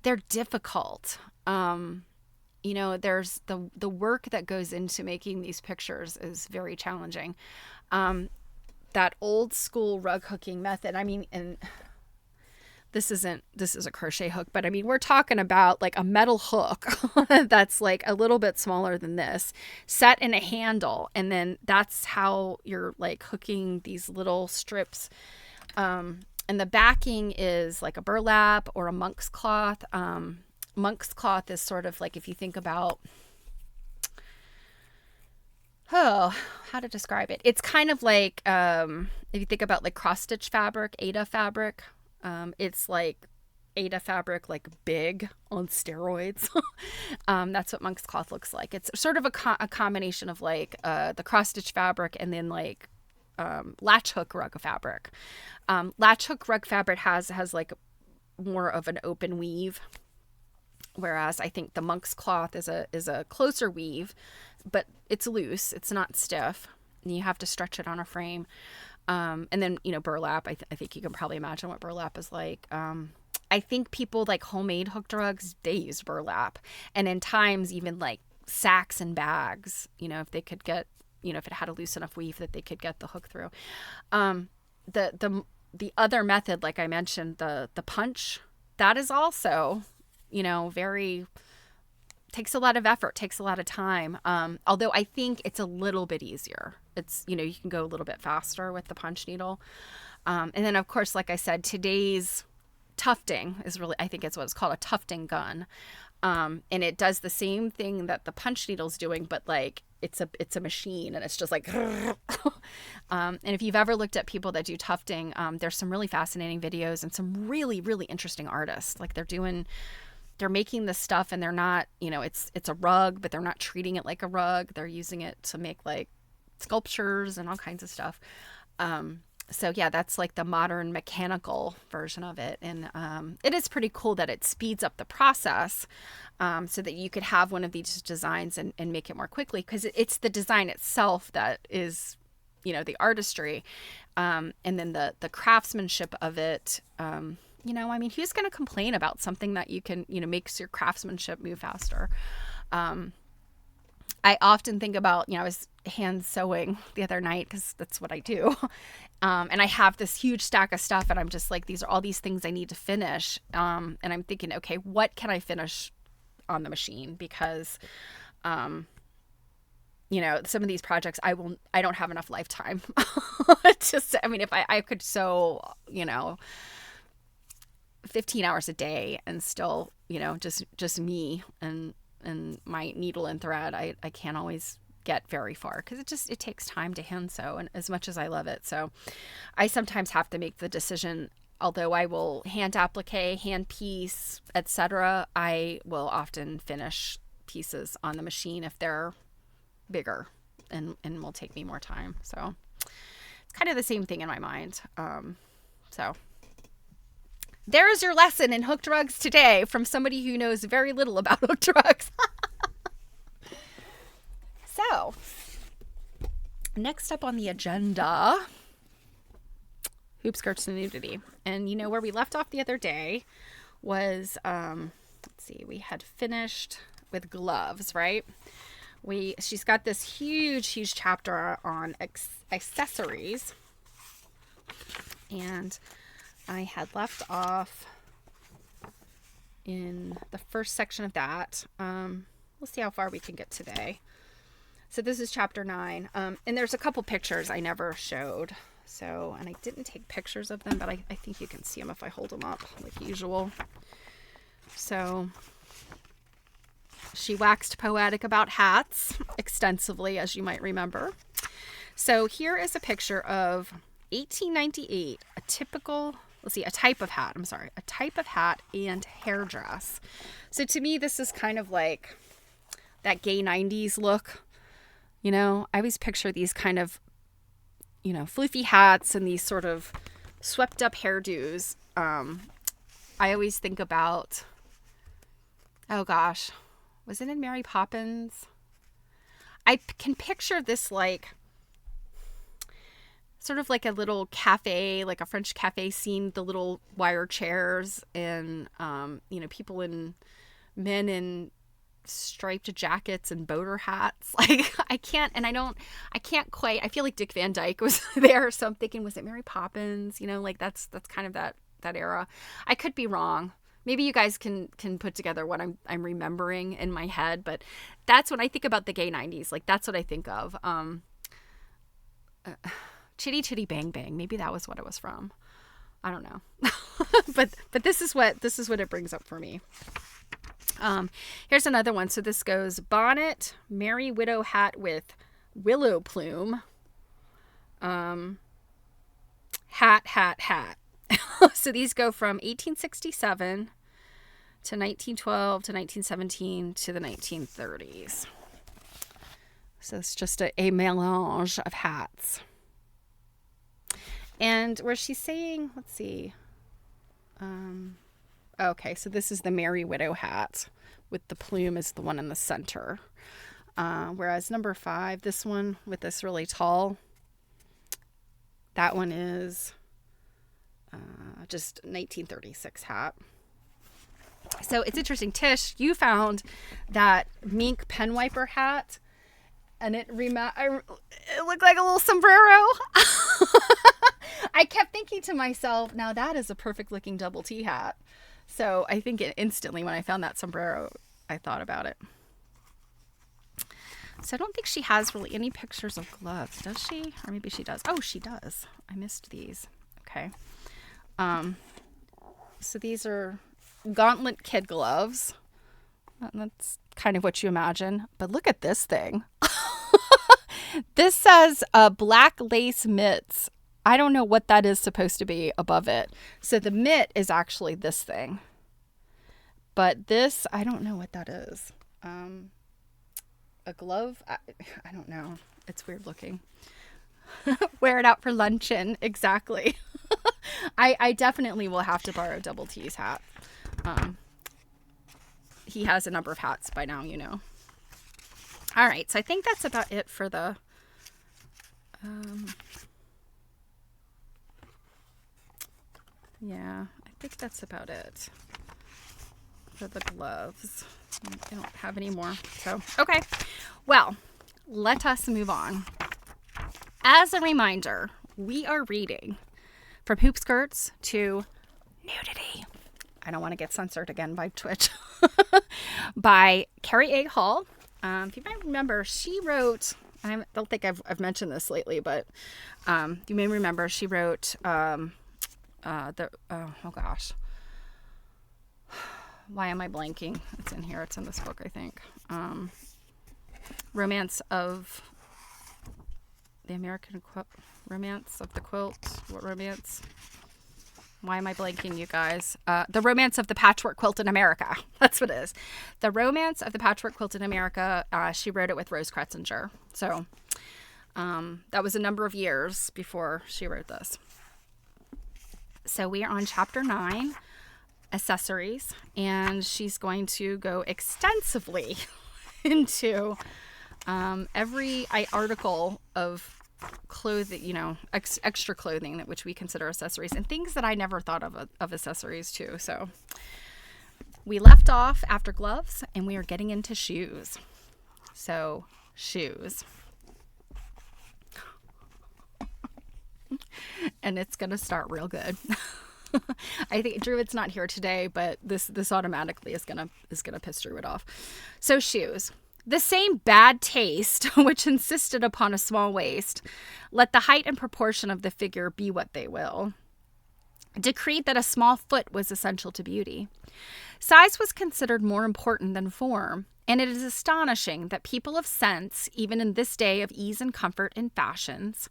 They're difficult. There's the work that goes into making these pictures is very challenging. That old school rug hooking method. I mean, and this is a crochet hook, but I mean, we're talking about like a metal hook that's like a little bit smaller than this, set in a handle. And then that's how you're like hooking these little strips. And the backing is like a burlap or a monk's cloth. Monk's cloth is sort of like, if you think about, how to describe it. It's kind of like, if you think about like cross stitch fabric, Aida fabric, it's like Aida fabric, like big on steroids. That's what monk's cloth looks like. It's sort of a combination of like the cross stitch fabric and then like latch hook rug fabric. Latch hook rug fabric has like more of an open weave, whereas I think the monk's cloth is a closer weave, but it's loose. It's not stiff, and you have to stretch it on a frame. And then, burlap, I think you can probably imagine what burlap is like. I think people like homemade hooked rugs, they use burlap. And in times, even like sacks and bags, if they could get, if it had a loose enough weave that they could get the hook through. The other method, like I mentioned, the punch, that is also, very, takes a lot of effort, takes a lot of time. Although I think it's a little bit easier. It's, you can go a little bit faster with the punch needle. And then of course, like I said, today's tufting is really, I think it's what it's called, a tufting gun. And it does the same thing that the punch needle's doing, but like it's a machine, and it's just like, and if you've ever looked at people that do tufting, there's some really fascinating videos and some really, really interesting artists. Like they're making this stuff, and they're not, it's a rug, but they're not treating it like a rug. They're using it to make like sculptures and all kinds of stuff. So yeah, that's like the modern mechanical version of it. And it is pretty cool that it speeds up the process so that you could have one of these designs and make it more quickly, because it's the design itself that is, the artistry. And then the craftsmanship of it, I mean, who's going to complain about something that you can, makes your craftsmanship move faster? I often think about, I was hand sewing the other night because that's what I do. And I have this huge stack of stuff, and I'm just like, these are all these things I need to finish. And I'm thinking, okay, what can I finish on the machine? Because, some of these projects I don't have enough lifetime. I mean, if I could sew, 15 hours a day and still, just me and my needle and thread, I can't always get very far because it takes time to hand sew, and as much as I love it. So I sometimes have to make the decision, although I will hand applique, hand piece, etc., I will often finish pieces on the machine if they're bigger and will take me more time. So it's kind of the same thing in my mind. So there is your lesson in hooked rugs today from somebody who knows very little about hooked rugs. So, next up on the agenda, Hoopskirts and nudity. And where we left off the other day was, let's see, we had finished with gloves, right? She's got this huge chapter on accessories. And I had left off in the first section of that. we'll see how far we can get today. So this is chapter 9. And there's a couple pictures I never showed. So, and I didn't take pictures of them, but I think you can see them if I hold them up like usual. So she waxed poetic about hats extensively, as you might remember. So here is a picture of 1898, a type of hat and hairdress. So to me, this is kind of like that gay 90s look. You know, I always picture these kind of, you know, floofy hats and these sort of swept up hairdos. I always think about, oh gosh, was it in Mary Poppins? I can picture this like sort of like a little cafe, like a French cafe scene, the little wire chairs and, you know, men in striped jackets and boater hats. Like I can't quite, I feel like Dick Van Dyke was there. So I'm thinking, was it Mary Poppins? You know, like that's kind of that era. I could be wrong. Maybe you guys can put together what I'm remembering in my head, but that's when I think about the gay 90s. Like that's what I think of. Chitty Chitty Bang Bang. Maybe that was what it was from. I don't know. but this is what it brings up for me. Here's another one. So this goes bonnet, Merry Widow hat with willow plume, hat. So these go from 1867 to 1912 to 1917 to the 1930s. So it's just a mélange of hats. And where she's saying, let's see. Okay, so this is the Merry Widow hat with the plume is the one in the center. Whereas number 5, this one with this really tall, that one is just 1936 hat. So it's interesting. Tish, you found that mink pen wiper hat, and it looked like a little sombrero. I kept thinking to myself, now that is a perfect looking double T hat. So I think instantly when I found that sombrero, I thought about it. So I don't think she has really any pictures of gloves, does she? Or maybe she does. Oh, she does. I missed these. Okay. So these are gauntlet kid gloves. That's kind of what you imagine. But look at this thing. This says black lace mitts. I don't know what that is supposed to be above it. So the mitt is actually this thing. But this, I don't know what that is. A glove? I don't know. It's weird looking. Wear it out for luncheon. Exactly. I definitely will have to borrow Double T's hat. He has a number of hats by now, you know. All right. So I think that's about it for the... yeah, I think that's about it for the gloves. I don't have any more. So, okay. Well, let us move on. As a reminder, we are reading From Hoopskirts to Nudity. I don't want to get censored again by Twitch. By Carrie Hall. If you might remember, she wrote... I don't think I've mentioned this lately, but you may remember she wrote oh gosh, why am I blanking? It's in here. It's in this book, I think. Romance of the American Romance of the Quilt. What romance? Why am I blanking, you guys? The Romance of the Patchwork Quilt in America. That's what it is. The Romance of the Patchwork Quilt in America. She wrote it with Rose Kretzinger. So that was a number of years before she wrote this. So we are on chapter 9, accessories, and she's going to go extensively into every article of clothing, you know, extra clothing that which we consider accessories, and things that I never thought of accessories too. So we left off after gloves, and we are getting into shoes. So shoes. And it's going to start real good. I think Druid's not here today, but this automatically is gonna piss Druid off. So shoes. The same bad taste, which insisted upon a small waist, let the height and proportion of the figure be what they will, decreed that a small foot was essential to beauty. Size was considered more important than form, and it is astonishing that people of sense, even in this day of ease and comfort in fashions,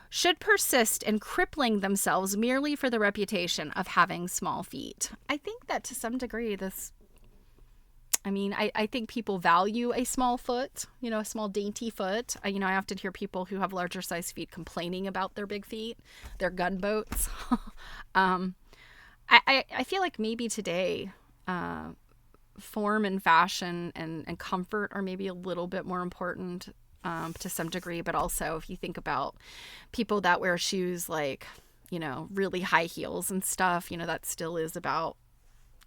should persist in crippling themselves merely for the reputation of having small feet. I think that to some degree I think people value a small foot, a small dainty foot. I often hear people who have larger size feet complaining about their big feet, their gunboats. I feel like maybe today, form and fashion and comfort are maybe a little bit more important to some degree. But also if you think about people that wear shoes like, really high heels and stuff, that still is about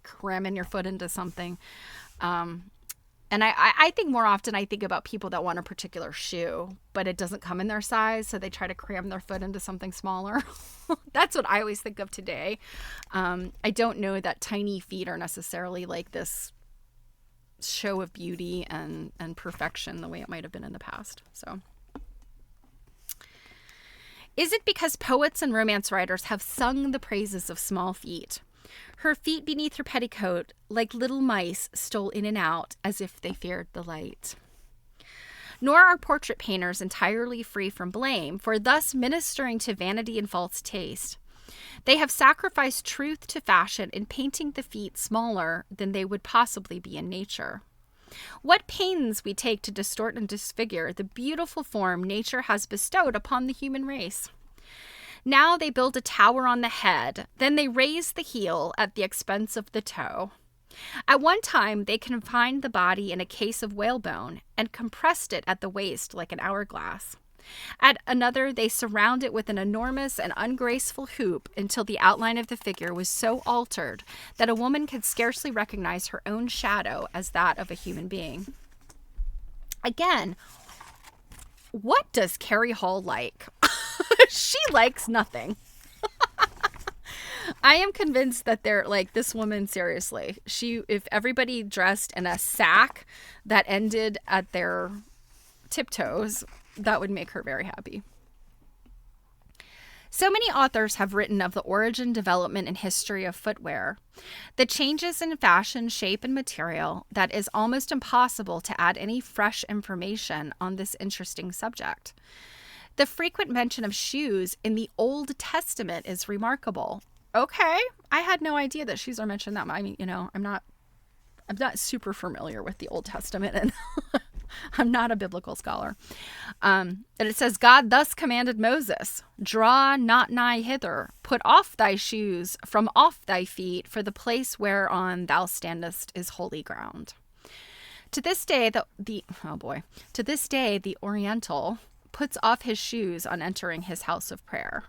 cramming your foot into something. And I think more often I think about people that want a particular shoe, but it doesn't come in their size, so they try to cram their foot into something smaller. That's what I always think of today. I don't know that tiny feet are necessarily like this show of beauty and perfection the way it might have been in the past. So, is it because poets and romance writers have sung the praises of small feet? Her feet beneath her petticoat, like little mice, stole in and out as if they feared the light. Nor are portrait painters entirely free from blame for thus ministering to vanity and false taste. They have sacrificed truth to fashion in painting the feet smaller than they would possibly be in nature. What pains we take to distort and disfigure the beautiful form nature has bestowed upon the human race. Now they build a tower on the head, then they raise the heel at the expense of the toe. At one time, they confined the body in a case of whalebone and compressed it at the waist like an hourglass. At another, they surround it with an enormous and ungraceful hoop until the outline of the figure was so altered that a woman could scarcely recognize her own shadow as that of a human being. Again, what does Carrie Hall like? She likes nothing. I am convinced that they're like this woman, seriously. If everybody dressed in a sack that ended at their tiptoes, that would make her very happy. So many authors have written of the origin, development, and history of footwear, the changes in fashion, shape, and material, that is almost impossible to add any fresh information on this interesting subject. The frequent mention of shoes in the Old Testament is remarkable. Okay, I had no idea that shoes are mentioned that much. I mean, I'm not super familiar with the Old Testament, and I'm not a biblical scholar. And it says, God thus commanded Moses, draw not nigh hither, put off thy shoes from off thy feet, for the place whereon thou standest is holy ground. To this day, the Oriental puts off his shoes on entering his house of prayer.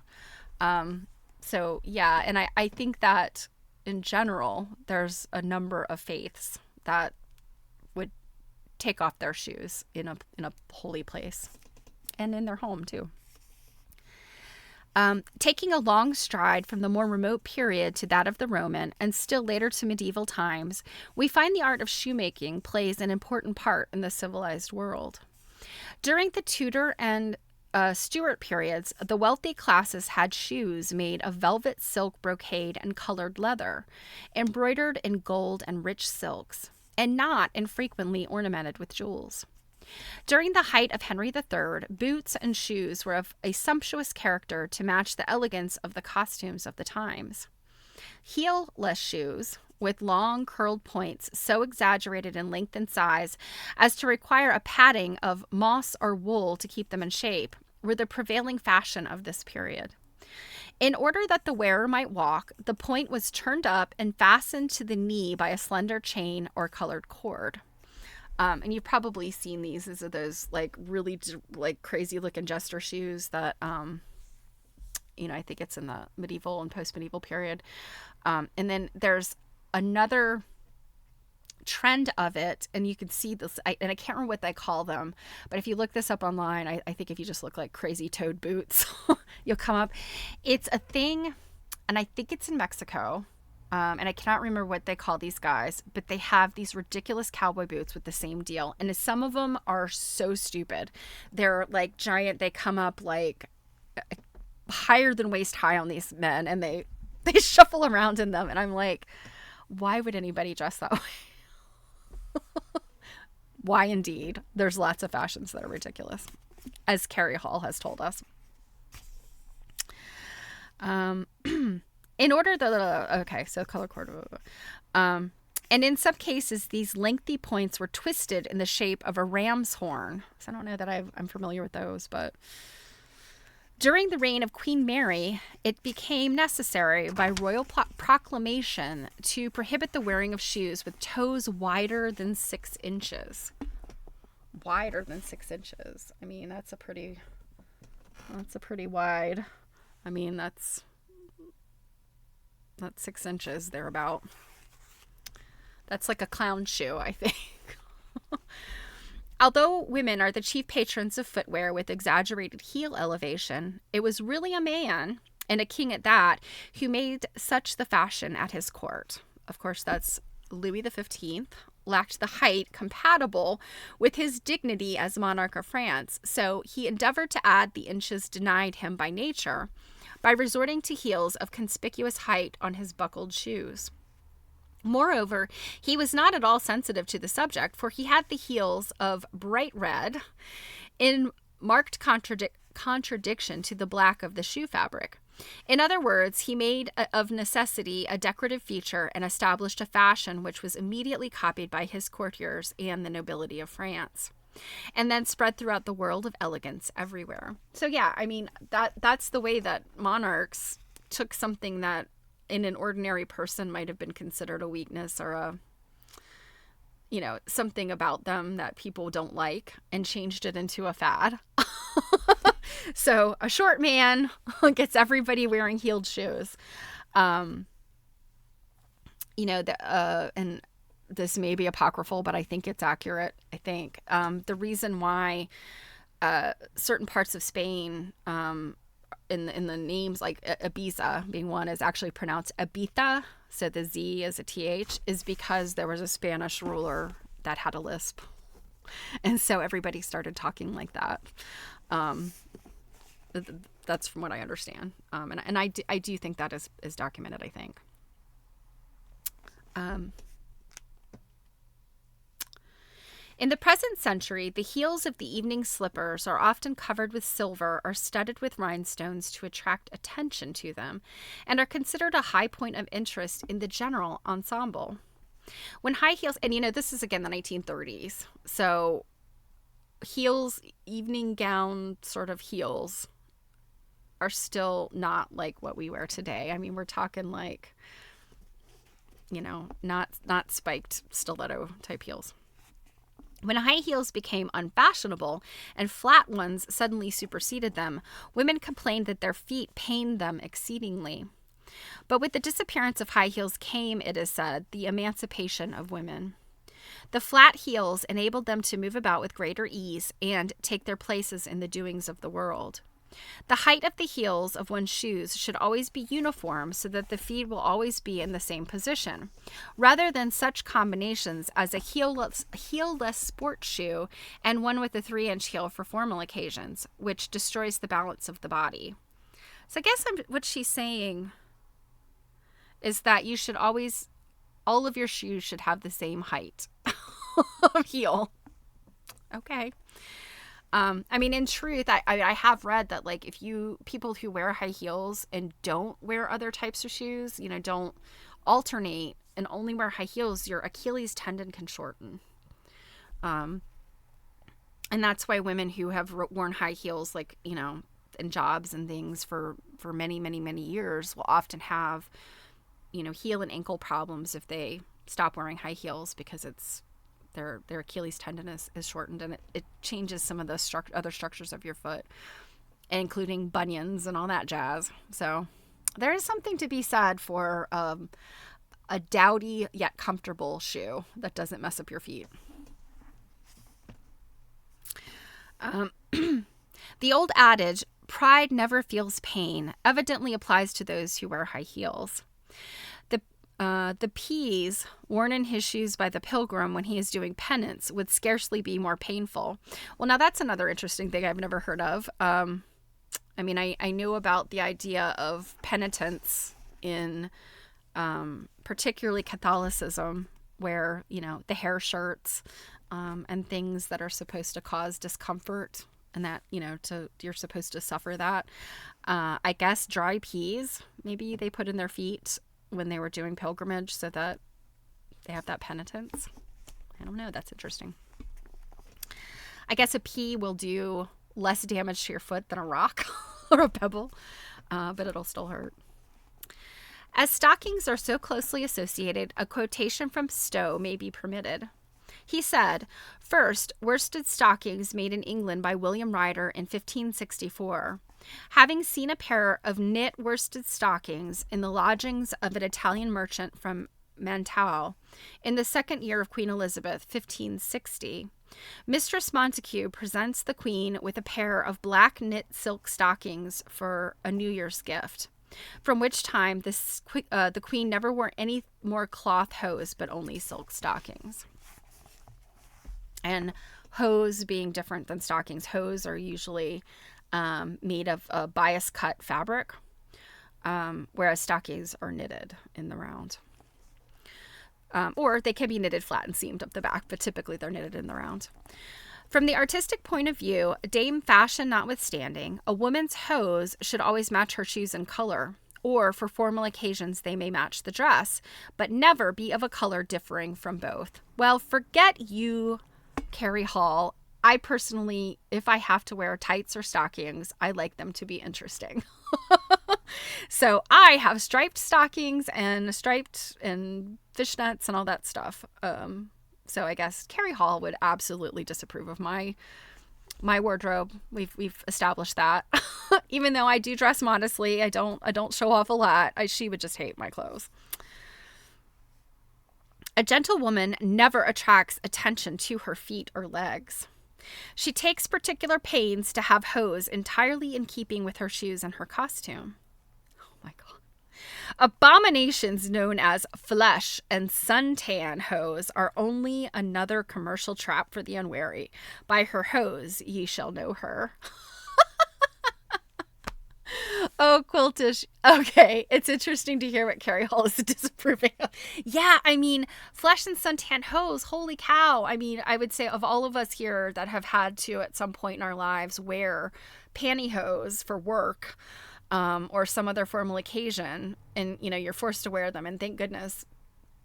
So yeah, and I think that in general, there's a number of faiths that would take off their shoes in a holy place and in their home too. Taking a long stride from the more remote period to that of the Roman and still later to medieval times, we find the art of shoemaking plays an important part in the civilized world. During the Tudor and Stuart periods, the wealthy classes had shoes made of velvet, silk, brocade, and colored leather, embroidered in gold and rich silks, and not infrequently ornamented with jewels. During the height of Henry III, boots and shoes were of a sumptuous character to match the elegance of the costumes of the times. Heel-less shoes, with long curled points so exaggerated in length and size as to require a padding of moss or wool to keep them in shape, were the prevailing fashion of this period. In order that the wearer might walk, the point was turned up and fastened to the knee by a slender chain or colored cord. And you've probably seen these. These are those like really like crazy looking jester shoes that, I think it's in the medieval and post-medieval period. And then there's another trend of it, and you can see this, and I can't remember what they call them, but if you look this up online, I think if you just look like crazy toad boots, you'll come up. It's a thing, and I think it's in Mexico. And I cannot remember what they call these guys, but they have these ridiculous cowboy boots with the same deal. And some of them are so stupid. They're like giant. They come up like higher than waist high on these men, and they shuffle around in them. And I'm like, why would anybody dress that way? Why indeed? There's lots of fashions that are ridiculous, as Carrie Hall has told us. In order okay, so color cord. And in some cases, these lengthy points were twisted in the shape of a ram's horn. So I don't know that I'm familiar with those, but during the reign of Queen Mary, it became necessary by royal proclamation to prohibit the wearing of shoes with toes wider than 6 inches. Wider than 6 inches. I mean, that's a pretty wide. I mean, that's 6 inches thereabout. That's like a clown shoe, I think. Although women are the chief patrons of footwear with exaggerated heel elevation, it was really a man, and a king at that, who made such the fashion at his court. Of course, that's Louis XV, lacked the height compatible with his dignity as monarch of France, so he endeavored to add the inches denied him by nature by resorting to heels of conspicuous height on his buckled shoes. Moreover, he was not at all sensitive to the subject, for he had the heels of bright red, in marked contradiction to the black of the shoe fabric. In other words, he made of necessity a decorative feature and established a fashion which was immediately copied by his courtiers and the nobility of France, and then spread throughout the world of elegance everywhere. So yeah, I mean, that's the way that monarchs took something that in an ordinary person might have been considered a weakness or something about them that people don't like, and changed it into a fad. So a short man gets everybody wearing heeled shoes. And this may be apocryphal, but I think it's accurate. I think the reason why certain parts of Spain, in the names, like Ibiza being one, is actually pronounced Ibiza, so the Z is a TH, is because there was a Spanish ruler that had a lisp, and so everybody started talking like that. That's from what I understand, and I do think that is documented, I think. In the present century, the heels of the evening slippers are often covered with silver or studded with rhinestones to attract attention to them, and are considered a high point of interest in the general ensemble. When high heels, and this is again the 1930s, so heels, evening gown sort of heels, are still not like what we wear today. I mean, we're talking like, not spiked stiletto type heels. When high heels became unfashionable and flat ones suddenly superseded them, women complained that their feet pained them exceedingly. But with the disappearance of high heels came, it is said, the emancipation of women. The flat heels enabled them to move about with greater ease and take their places in the doings of the world. The height of the heels of one's shoes should always be uniform so that the feet will always be in the same position, rather than such combinations as a heelless sport shoe and one with a 3-inch heel for formal occasions, which destroys the balance of the body. So I guess what she's saying is that you should always, all of your shoes should have the same height of heel. Okay. I mean, in truth, I have read that, like, if people who wear high heels and don't wear other types of shoes, don't alternate and only wear high heels, your Achilles tendon can shorten. And that's why women who have worn high heels, like, in jobs and things for many, many, many years will often have, heel and ankle problems if they stop wearing high heels, because their Achilles tendon is shortened, and it changes some of the other structures of your foot, including bunions and all that jazz. So there is something to be said for a dowdy yet comfortable shoe that doesn't mess up your feet. The old adage, Pride never feels pain evidently applies to those who wear high heels. The peas worn in his shoes by the pilgrim when he is doing penance would scarcely be more painful. Well, now that's another interesting thing I've never heard of. I knew about the idea of penitence in particularly Catholicism, where, the hair shirts and things that are supposed to cause discomfort, and that, you're supposed to suffer that. I guess dry peas, maybe they put in their feet when they were doing pilgrimage so that they have that penitence. I don't know. That's interesting. I guess a pea will do less damage to your foot than a rock or a pebble, but it'll still hurt. As stockings are so closely associated, a quotation from Stowe may be permitted. He said, "First, worsted stockings made in England by William Ryder in 1564. Having seen a pair of knit worsted stockings in the lodgings of an Italian merchant from Mantua in the second year of Queen Elizabeth, 1560, Mistress Montague presents the Queen with a pair of black knit silk stockings for a New Year's gift, from which time the Queen never wore any more cloth hose, but only silk stockings." And hose being different than stockings. Hose are usually made of a bias cut fabric, whereas stockings are knitted in the round. Or they can be knitted flat and seamed up the back, but typically they're knitted in the round. From the artistic point of view, Dame Fashion notwithstanding, a woman's hose should always match her shoes in color, or for formal occasions they may match the dress, but never be of a color differing from both. Well, forget you, Carrie Hall. I personally, if I have to wear tights or stockings, I like them to be interesting. So I have striped stockings and striped and fishnets and all that stuff. So I guess Carrie Hall would absolutely disapprove of my wardrobe. We've established that. Even though I do dress modestly, I don't show off a lot. She would just hate my clothes. A gentle woman never attracts attention to her feet or legs. She takes particular pains to have hose entirely in keeping with her shoes and her costume. Oh my God. Abominations known as flesh and suntan hose are only another commercial trap for the unwary. By her hose ye shall know her. Oh, Quiltish. Okay, it's interesting to hear what Carrie Hall is disapproving of. Yeah, flesh and suntan hose, holy cow. I would say of all of us here that have had to at some point in our lives wear pantyhose for work, or some other formal occasion, and, you're forced to wear them, and thank goodness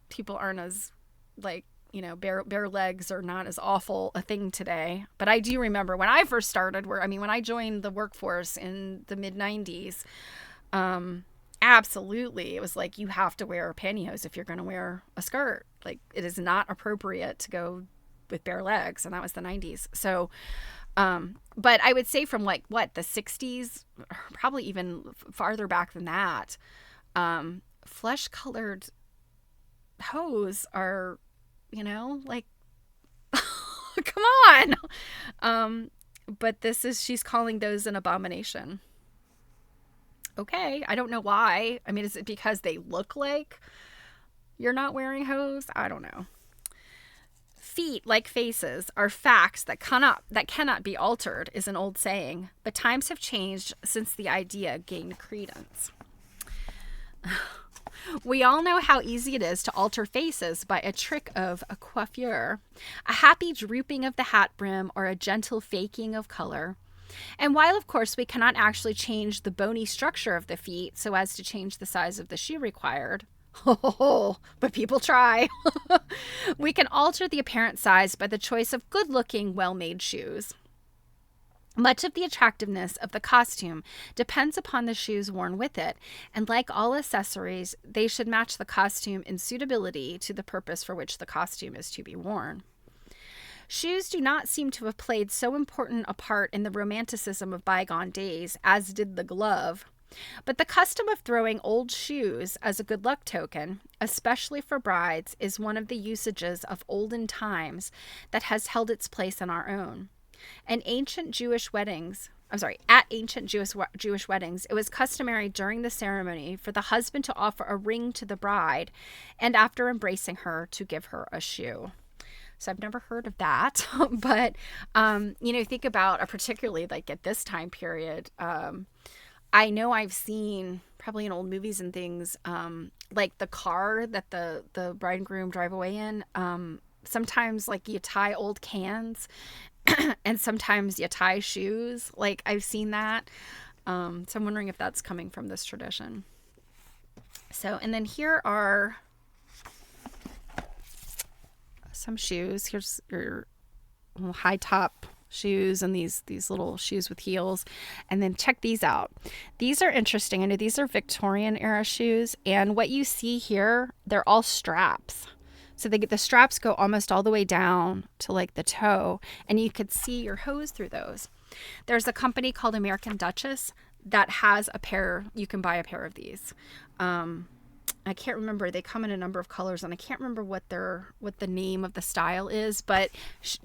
people aren't as, bare legs are not as awful a thing today. But I do remember when I first started, when I joined the workforce in the mid-90s, absolutely, it was like, you have to wear pantyhose if you're going to wear a skirt. Like, it is not appropriate to go with bare legs, and that was the 90s. So, but I would say from the 60s, probably even farther back than that, flesh-colored hose are, come on. But she's calling those an abomination. Okay, I don't know why. Is it because they look like you're not wearing hose? I don't know. Feet, like faces, are facts that cannot be altered, is an old saying, but times have changed since the idea gained credence. We all know how easy it is to alter faces by a trick of a coiffure, a happy drooping of the hat brim, or a gentle faking of color. And while, of course, we cannot actually change the bony structure of the feet so as to change the size of the shoe required, but people try, we can alter the apparent size by the choice of good-looking, well-made shoes. Much of the attractiveness of the costume depends upon the shoes worn with it, and like all accessories, they should match the costume in suitability to the purpose for which the costume is to be worn. Shoes do not seem to have played so important a part in the romanticism of bygone days as did the glove, but the custom of throwing old shoes as a good luck token, especially for brides, is one of the usages of olden times that has held its place in our own. In ancient Jewish weddings, at ancient Jewish weddings, it was customary during the ceremony for the husband to offer a ring to the bride, and after embracing her, to give her a shoe. So I've never heard of that, but think about, particularly like at this time period. I know I've seen probably in old movies and things, like the car that the bride and groom drive away in. Sometimes like you tie old cans and sometimes you tie shoes. Like I've seen that. So I'm wondering if that's coming from this tradition. So, and then here are some shoes. Here's your high top shoes and these little shoes with heels. And then check these out. These are interesting. I know these are Victorian era shoes. And what you see here, they're all straps. So the straps go almost all the way down to like the toe, and you could see your hose through those. There's a company called American Duchess that has a pair. You can buy a pair of these. I can't remember. They come in a number of colors, and I can't remember what the name of the style is, but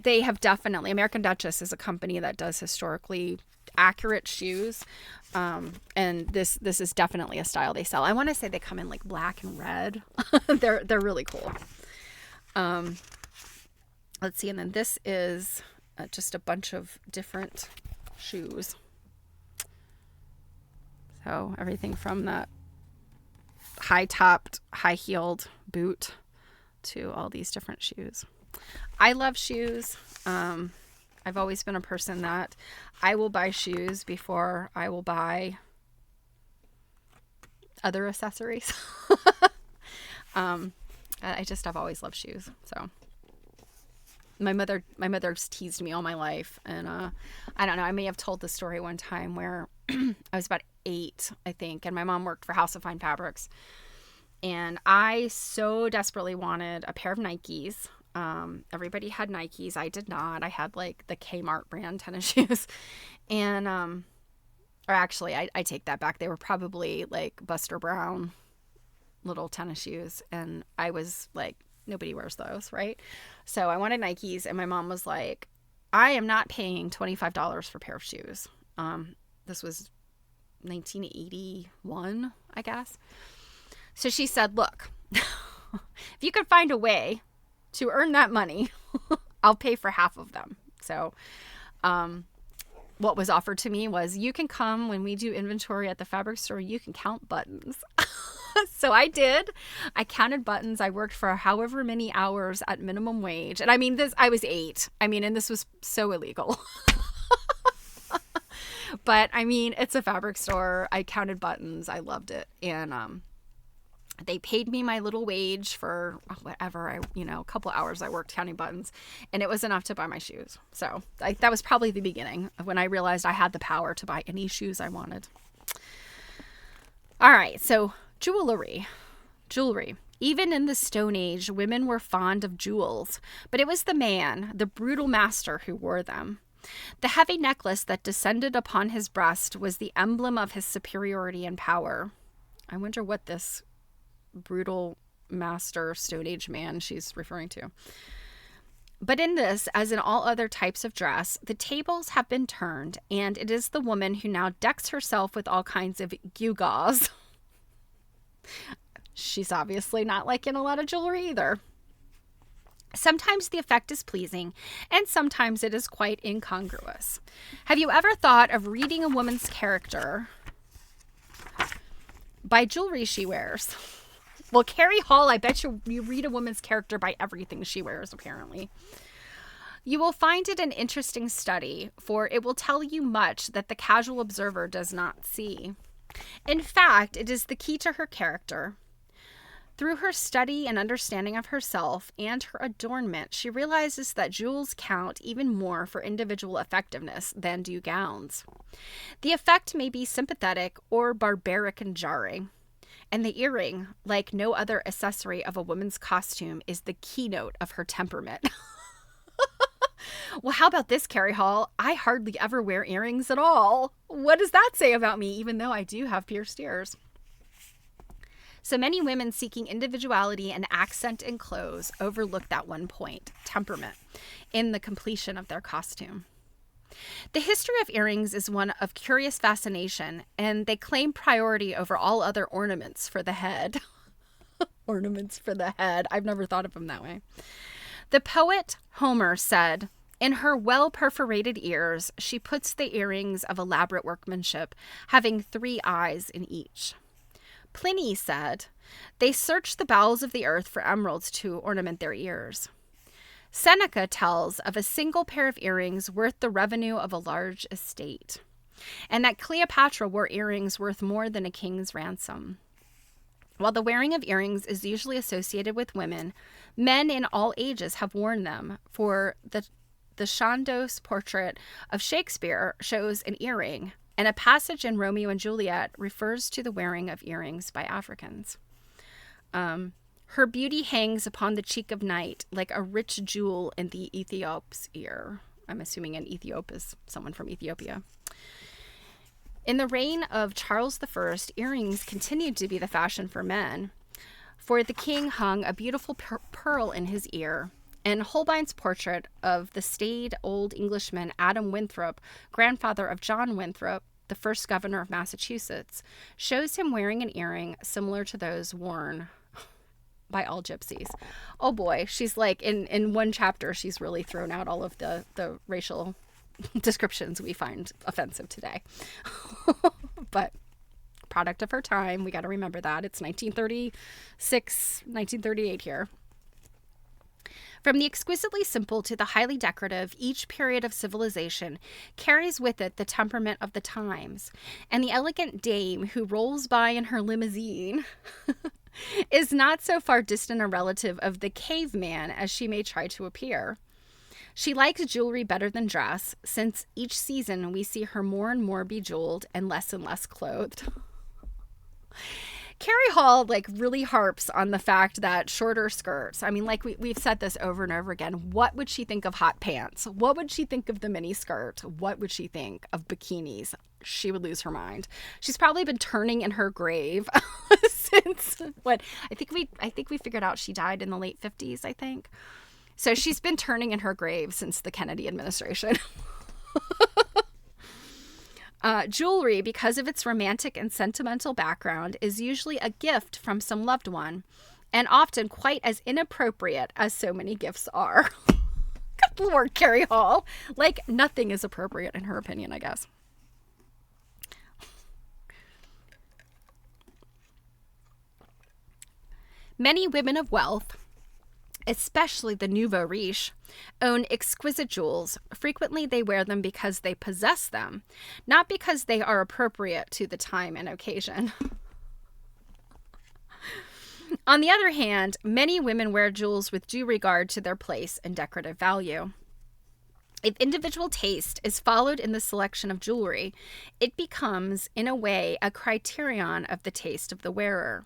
they have definitely. American Duchess is a company that does historically accurate shoes, and this is definitely a style they sell. I want to say they come in like black and red. They're really cool. Let's see, and then this is just a bunch of different shoes. So everything from that high-topped, high-heeled boot to all these different shoes. I love shoes. I've always been a person that I will buy shoes before I will buy other accessories. I've always loved shoes. So my mother's teased me all my life, and I don't know, I may have told the story one time where I was about 8, I think, and my mom worked for House of Fine Fabrics, and I so desperately wanted a pair of Nikes. Everybody had Nikes. I did not. I had like the Kmart brand tennis shoes, and or actually I take that back. They were probably like Buster Brown little tennis shoes, and I was like, nobody wears those, right? So I wanted Nikes, and my mom was like, I am not paying $25 for a pair of shoes. This was 1981, I guess. So she said, look, if you could find a way to earn that money, I'll pay for half of them. So what was offered to me was, you can come when we do inventory at the fabric store, you can count buttons. So I did. I counted buttons. I worked for however many hours at minimum wage. And I mean, I was 8. I mean, and this was so illegal. But I mean, it's a fabric store. I counted buttons. I loved it. And they paid me my little wage for whatever, a couple hours I worked counting buttons. And it was enough to buy my shoes. So that was probably the beginning of when I realized I had the power to buy any shoes I wanted. All right. So jewelry. Even in the Stone Age, women were fond of jewels, but it was the man, the brutal master, who wore them. The heavy necklace that descended upon his breast was the emblem of his superiority and power. I wonder what this brutal master Stone Age man she's referring to. But in this, as in all other types of dress, the tables have been turned, and it is the woman who now decks herself with all kinds of gewgaws. She's obviously not liking a lot of jewelry either. Sometimes the effect is pleasing, and sometimes it is quite incongruous. Have you ever thought of reading a woman's character by jewelry she wears? Well, Carrie Hall, I bet you read a woman's character by everything she wears, apparently. You will find it an interesting study, for it will tell you much that the casual observer does not see. In fact, it is the key to her character. Through her study and understanding of herself and her adornment, she realizes that jewels count even more for individual effectiveness than do gowns. The effect may be sympathetic or barbaric and jarring. And the earring, like no other accessory of a woman's costume, is the keynote of her temperament. Well, how about this, Carrie Hall? I hardly ever wear earrings at all. What does that say about me, even though I do have pierced ears? So many women seeking individuality and accent in clothes overlook that one point, temperament, in the completion of their costume. The history of earrings is one of curious fascination, and they claim priority over all other ornaments for the head. Ornaments for the head. I've never thought of them that way. The poet Homer said, "In her well-perforated ears, she puts the earrings of elaborate workmanship, having 3 eyes in each." Pliny said, "They search the bowels of the earth for emeralds to ornament their ears." Seneca tells of a single pair of earrings worth the revenue of a large estate, and that Cleopatra wore earrings worth more than a king's ransom. While the wearing of earrings is usually associated with women, men in all ages have worn them, for the Chandos portrait of Shakespeare shows an earring, and a passage in Romeo and Juliet refers to the wearing of earrings by Africans. Her beauty hangs upon the cheek of night like a rich jewel in the Ethiop's ear. I'm assuming an Ethiop is someone from Ethiopia. In the reign of Charles I, earrings continued to be the fashion for men, for the king hung a beautiful pearl in his ear, and Holbein's portrait of the staid old Englishman Adam Winthrop, grandfather of John Winthrop, the first governor of Massachusetts, shows him wearing an earring similar to those worn by all gypsies. Oh boy, she's like, in one chapter, she's really thrown out all of the racial descriptions we find offensive today. But product of her time, we got to remember that. It's 1936, 1938 here. From the exquisitely simple to the highly decorative, each period of civilization carries with it the temperament of the times, and the elegant dame who rolls by in her limousine is not so far distant a relative of the caveman as she may try to appear. She likes jewelry better than dress, since each season we see her more and more bejeweled and less clothed. Carrie Hall really harps on the fact that shorter skirts, I mean, we've said this over and over again, what would she think of hot pants? What would she think of the mini skirt? What would she think of bikinis? She would lose her mind. She's probably been turning in her grave since what? I think we figured out she died in the late 50s, I think. So she's been turning in her grave since the Kennedy administration. Jewelry, because of its romantic and sentimental background, is usually a gift from some loved one, and often quite as inappropriate as so many gifts are. Good Lord, Carrie Hall. Nothing is appropriate in her opinion, I guess. Many women of wealth, especially the nouveau riche, own exquisite jewels. Frequently, they wear them because they possess them, not because they are appropriate to the time and occasion. On the other hand, many women wear jewels with due regard to their place and decorative value. If individual taste is followed in the selection of jewelry, it becomes, in a way, a criterion of the taste of the wearer.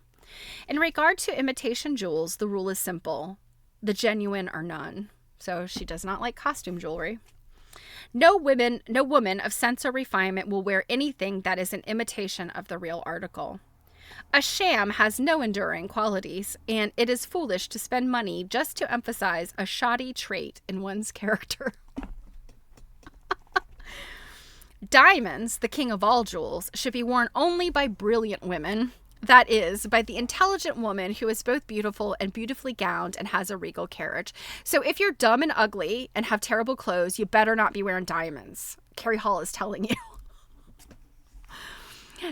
In regard to imitation jewels, the rule is simple. The genuine are none. So she does not like costume jewelry. No woman of sense or refinement will wear anything that is an imitation of the real article. A sham has no enduring qualities, and it is foolish to spend money just to emphasize a shoddy trait in one's character. Diamonds, the king of all jewels, should be worn only by brilliant women. That is, by the intelligent woman who is both beautiful and beautifully gowned and has a regal carriage. So if you're dumb and ugly and have terrible clothes, you better not be wearing diamonds. Carrie Hall is telling you.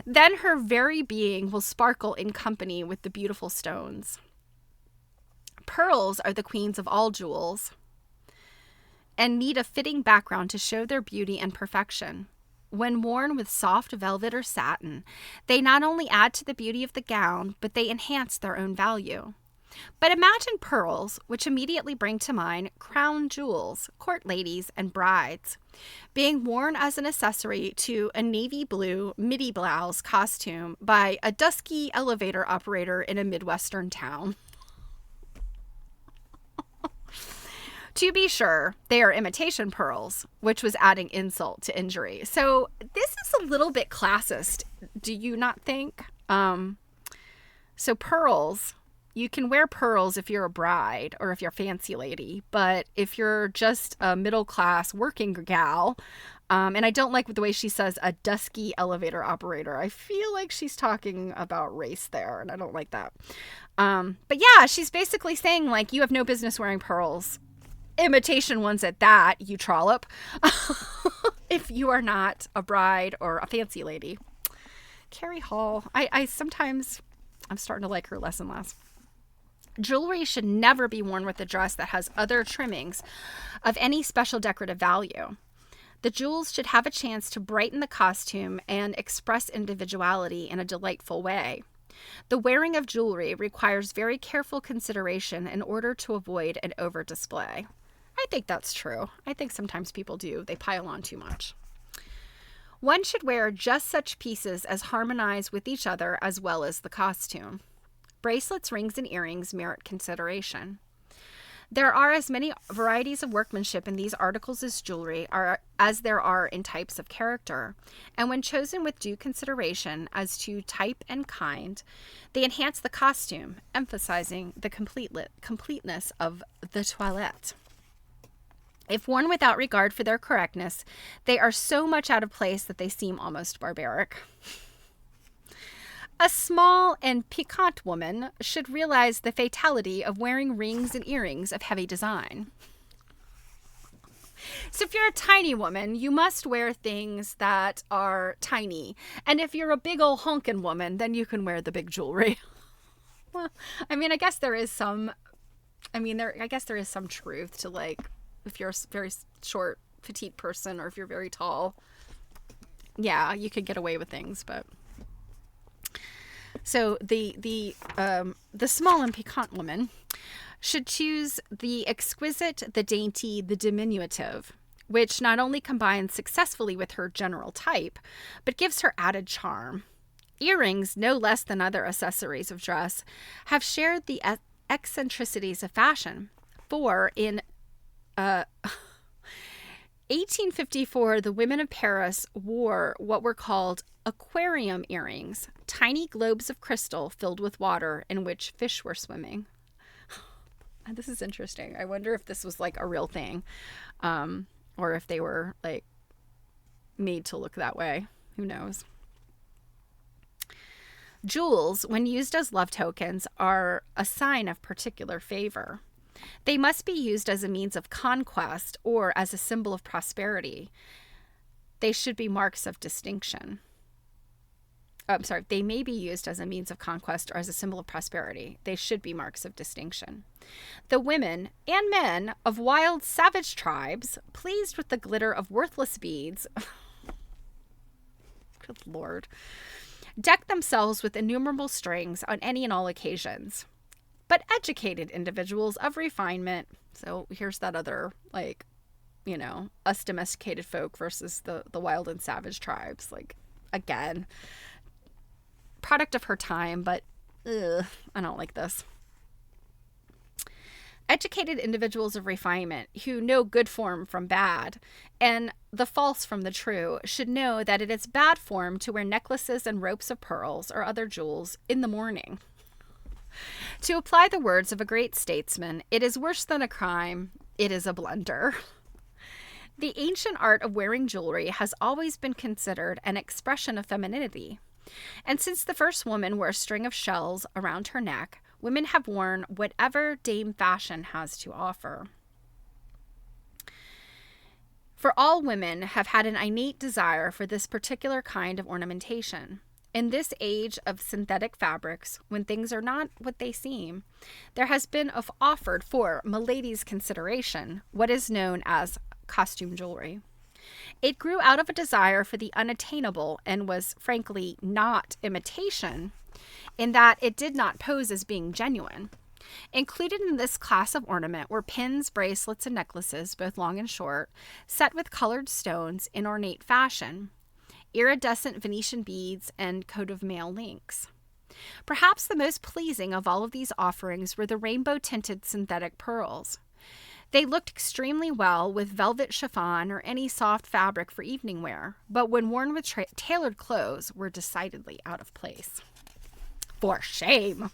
Then her very being will sparkle in company with the beautiful stones. Pearls are the queens of all jewels and need a fitting background to show their beauty and perfection. When worn with soft velvet or satin, they not only add to the beauty of the gown, but they enhance their own value. But imagine pearls, which immediately bring to mind crown jewels, court ladies, and brides, being worn as an accessory to a navy blue midi blouse costume by a dusky elevator operator in a Midwestern town. To be sure, they are imitation pearls, which was adding insult to injury. So this is a little bit classist, do you not think? So pearls, you can wear pearls if you're a bride or if you're a fancy lady, but if you're just a middle-class working gal, And I don't like the way she says a dusky elevator operator. I feel like she's talking about race there, and I don't like that. But yeah, she's basically saying, like, you have no business wearing pearls. Imitation ones at that, you trollop. If you are not a bride or a fancy lady. Carrie Hall. I sometimes, I'm starting to like her less and less. Jewelry should never be worn with a dress that has other trimmings of any special decorative value. The jewels should have a chance to brighten the costume and express individuality in a delightful way. The wearing of jewelry requires very careful consideration in order to avoid an over-display. I think that's true. I think sometimes people do. They pile on too much. One should wear just such pieces as harmonize with each other as well as the costume. Bracelets, rings, and earrings merit consideration. There are as many varieties of workmanship in these articles as jewelry as there are in types of character, and when chosen with due consideration as to type and kind, they enhance the costume, emphasizing the completeness of the toilette. If worn without regard for their correctness, they are so much out of place that they seem almost barbaric. A small and piquant woman should realize the fatality of wearing rings and earrings of heavy design. So if you're a tiny woman, you must wear things that are tiny. And if you're a big old honkin' woman, then you can wear the big jewelry. Well, I mean, I guess there is some truth to, like, if you're a very short, petite person, or if you're very tall, yeah, you could get away with things, but... So the small and piquant woman should choose the exquisite, the dainty, the diminutive, which not only combines successfully with her general type, but gives her added charm. Earrings, no less than other accessories of dress, have shared the eccentricities of fashion. For in 1854, the women of Paris wore what were called aquarium earrings, tiny globes of crystal filled with water in which fish were swimming. And this is interesting. I wonder if this was like a real thing, or if they were like made to look that way. Who knows? Jewels, when used as love tokens, are a sign of particular favor. They must be used as a means of conquest or as a symbol of prosperity. They should be marks of distinction. They may be used as a means of conquest or as a symbol of prosperity. They should be marks of distinction. The women and men of wild, savage tribes, pleased with the glitter of worthless beads, good Lord, deck themselves with innumerable strings on any and all occasions. But educated individuals of refinement, so here's that other, like, you know, us domesticated folk versus the wild and savage tribes. Like, again, product of her time, but I don't like this. Educated individuals of refinement who know good form from bad and the false from the true should know that it is bad form to wear necklaces and ropes of pearls or other jewels in the morning. To apply the words of a great statesman, it is worse than a crime, it is a blunder. The ancient art of wearing jewelry has always been considered an expression of femininity. And since the first woman wore a string of shells around her neck, women have worn whatever Dame Fashion has to offer. For all women have had an innate desire for this particular kind of ornamentation. In this age of synthetic fabrics, when things are not what they seem, there has been offered for milady's consideration what is known as costume jewelry. It grew out of a desire for the unattainable and was, frankly, not imitation, in that it did not pose as being genuine. Included in this class of ornament were pins, bracelets, and necklaces, both long and short, set with colored stones in ornate fashion, iridescent Venetian beads, and coat of mail links. Perhaps the most pleasing of all of these offerings were the rainbow-tinted synthetic pearls. They looked extremely well with velvet chiffon or any soft fabric for evening wear, but when worn with tailored clothes were decidedly out of place. For shame!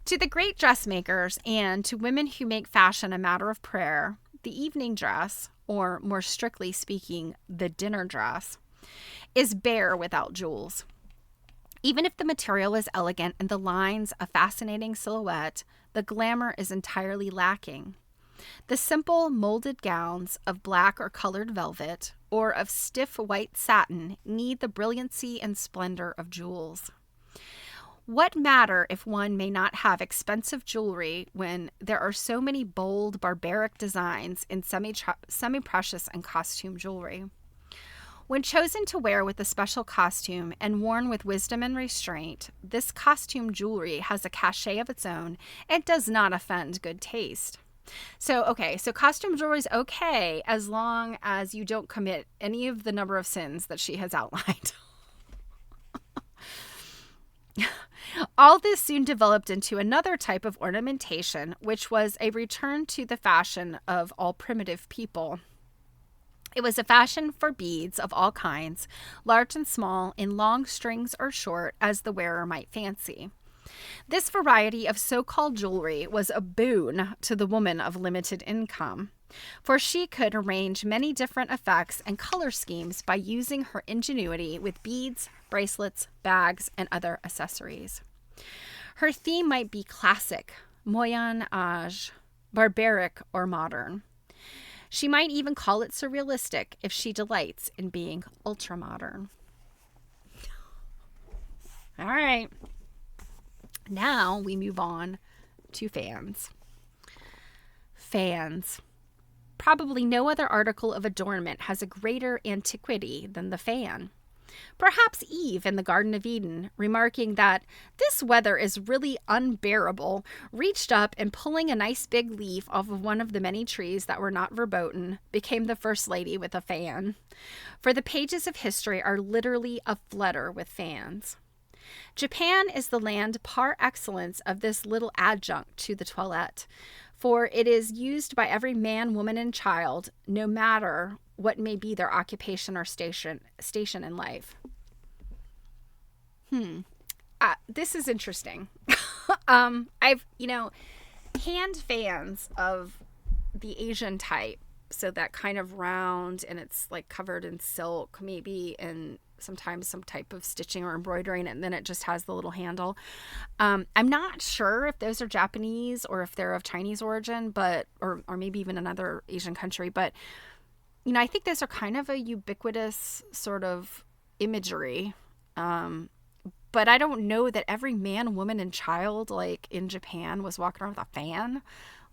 To the great dressmakers and to women who make fashion a matter of prayer, the evening dress, or more strictly speaking, the dinner dress, is bare without jewels. Even if the material is elegant and the lines a fascinating silhouette, the glamour is entirely lacking. The simple molded gowns of black or colored velvet or of stiff white satin need the brilliancy and splendor of jewels. What matter if one may not have expensive jewelry when there are so many bold, barbaric designs in semi-precious and costume jewelry? When chosen to wear with a special costume and worn with wisdom and restraint, this costume jewelry has a cachet of its own and does not offend good taste. So costume jewelry is okay as long as you don't commit any of the number of sins that she has outlined. All this soon developed into another type of ornamentation, which was a return to the fashion of all primitive people. It was a fashion for beads of all kinds, large and small, in long strings or short, as the wearer might fancy. This variety of so-called jewelry was a boon to the woman of limited income, for she could arrange many different effects and color schemes by using her ingenuity with beads, bracelets, bags, and other accessories. Her theme might be classic, Moyen Age, barbaric, or modern. She might even call it surrealistic if she delights in being ultramodern. All right. Now we move on to fans. Fans. Probably no other article of adornment has a greater antiquity than the fan. Perhaps Eve in the Garden of Eden, remarking that this weather is really unbearable, reached up and pulling a nice big leaf off of one of the many trees that were not verboten, became the first lady with a fan. For the pages of history are literally aflutter with fans. Japan is the land par excellence of this little adjunct to the toilette, for it is used by every man, woman, and child, no matter what may be their occupation or station in life. This is interesting. I've, hand fans of the Asian type, so that kind of round and it's like covered in silk, maybe, and sometimes some type of stitching or embroidering, and then it just has the little handle. I'm not sure if those are Japanese or if they're of Chinese origin, but or maybe even another Asian country, but I think those are kind of a ubiquitous sort of imagery. But I don't know that every man, woman, and child, like, in Japan was walking around with a fan.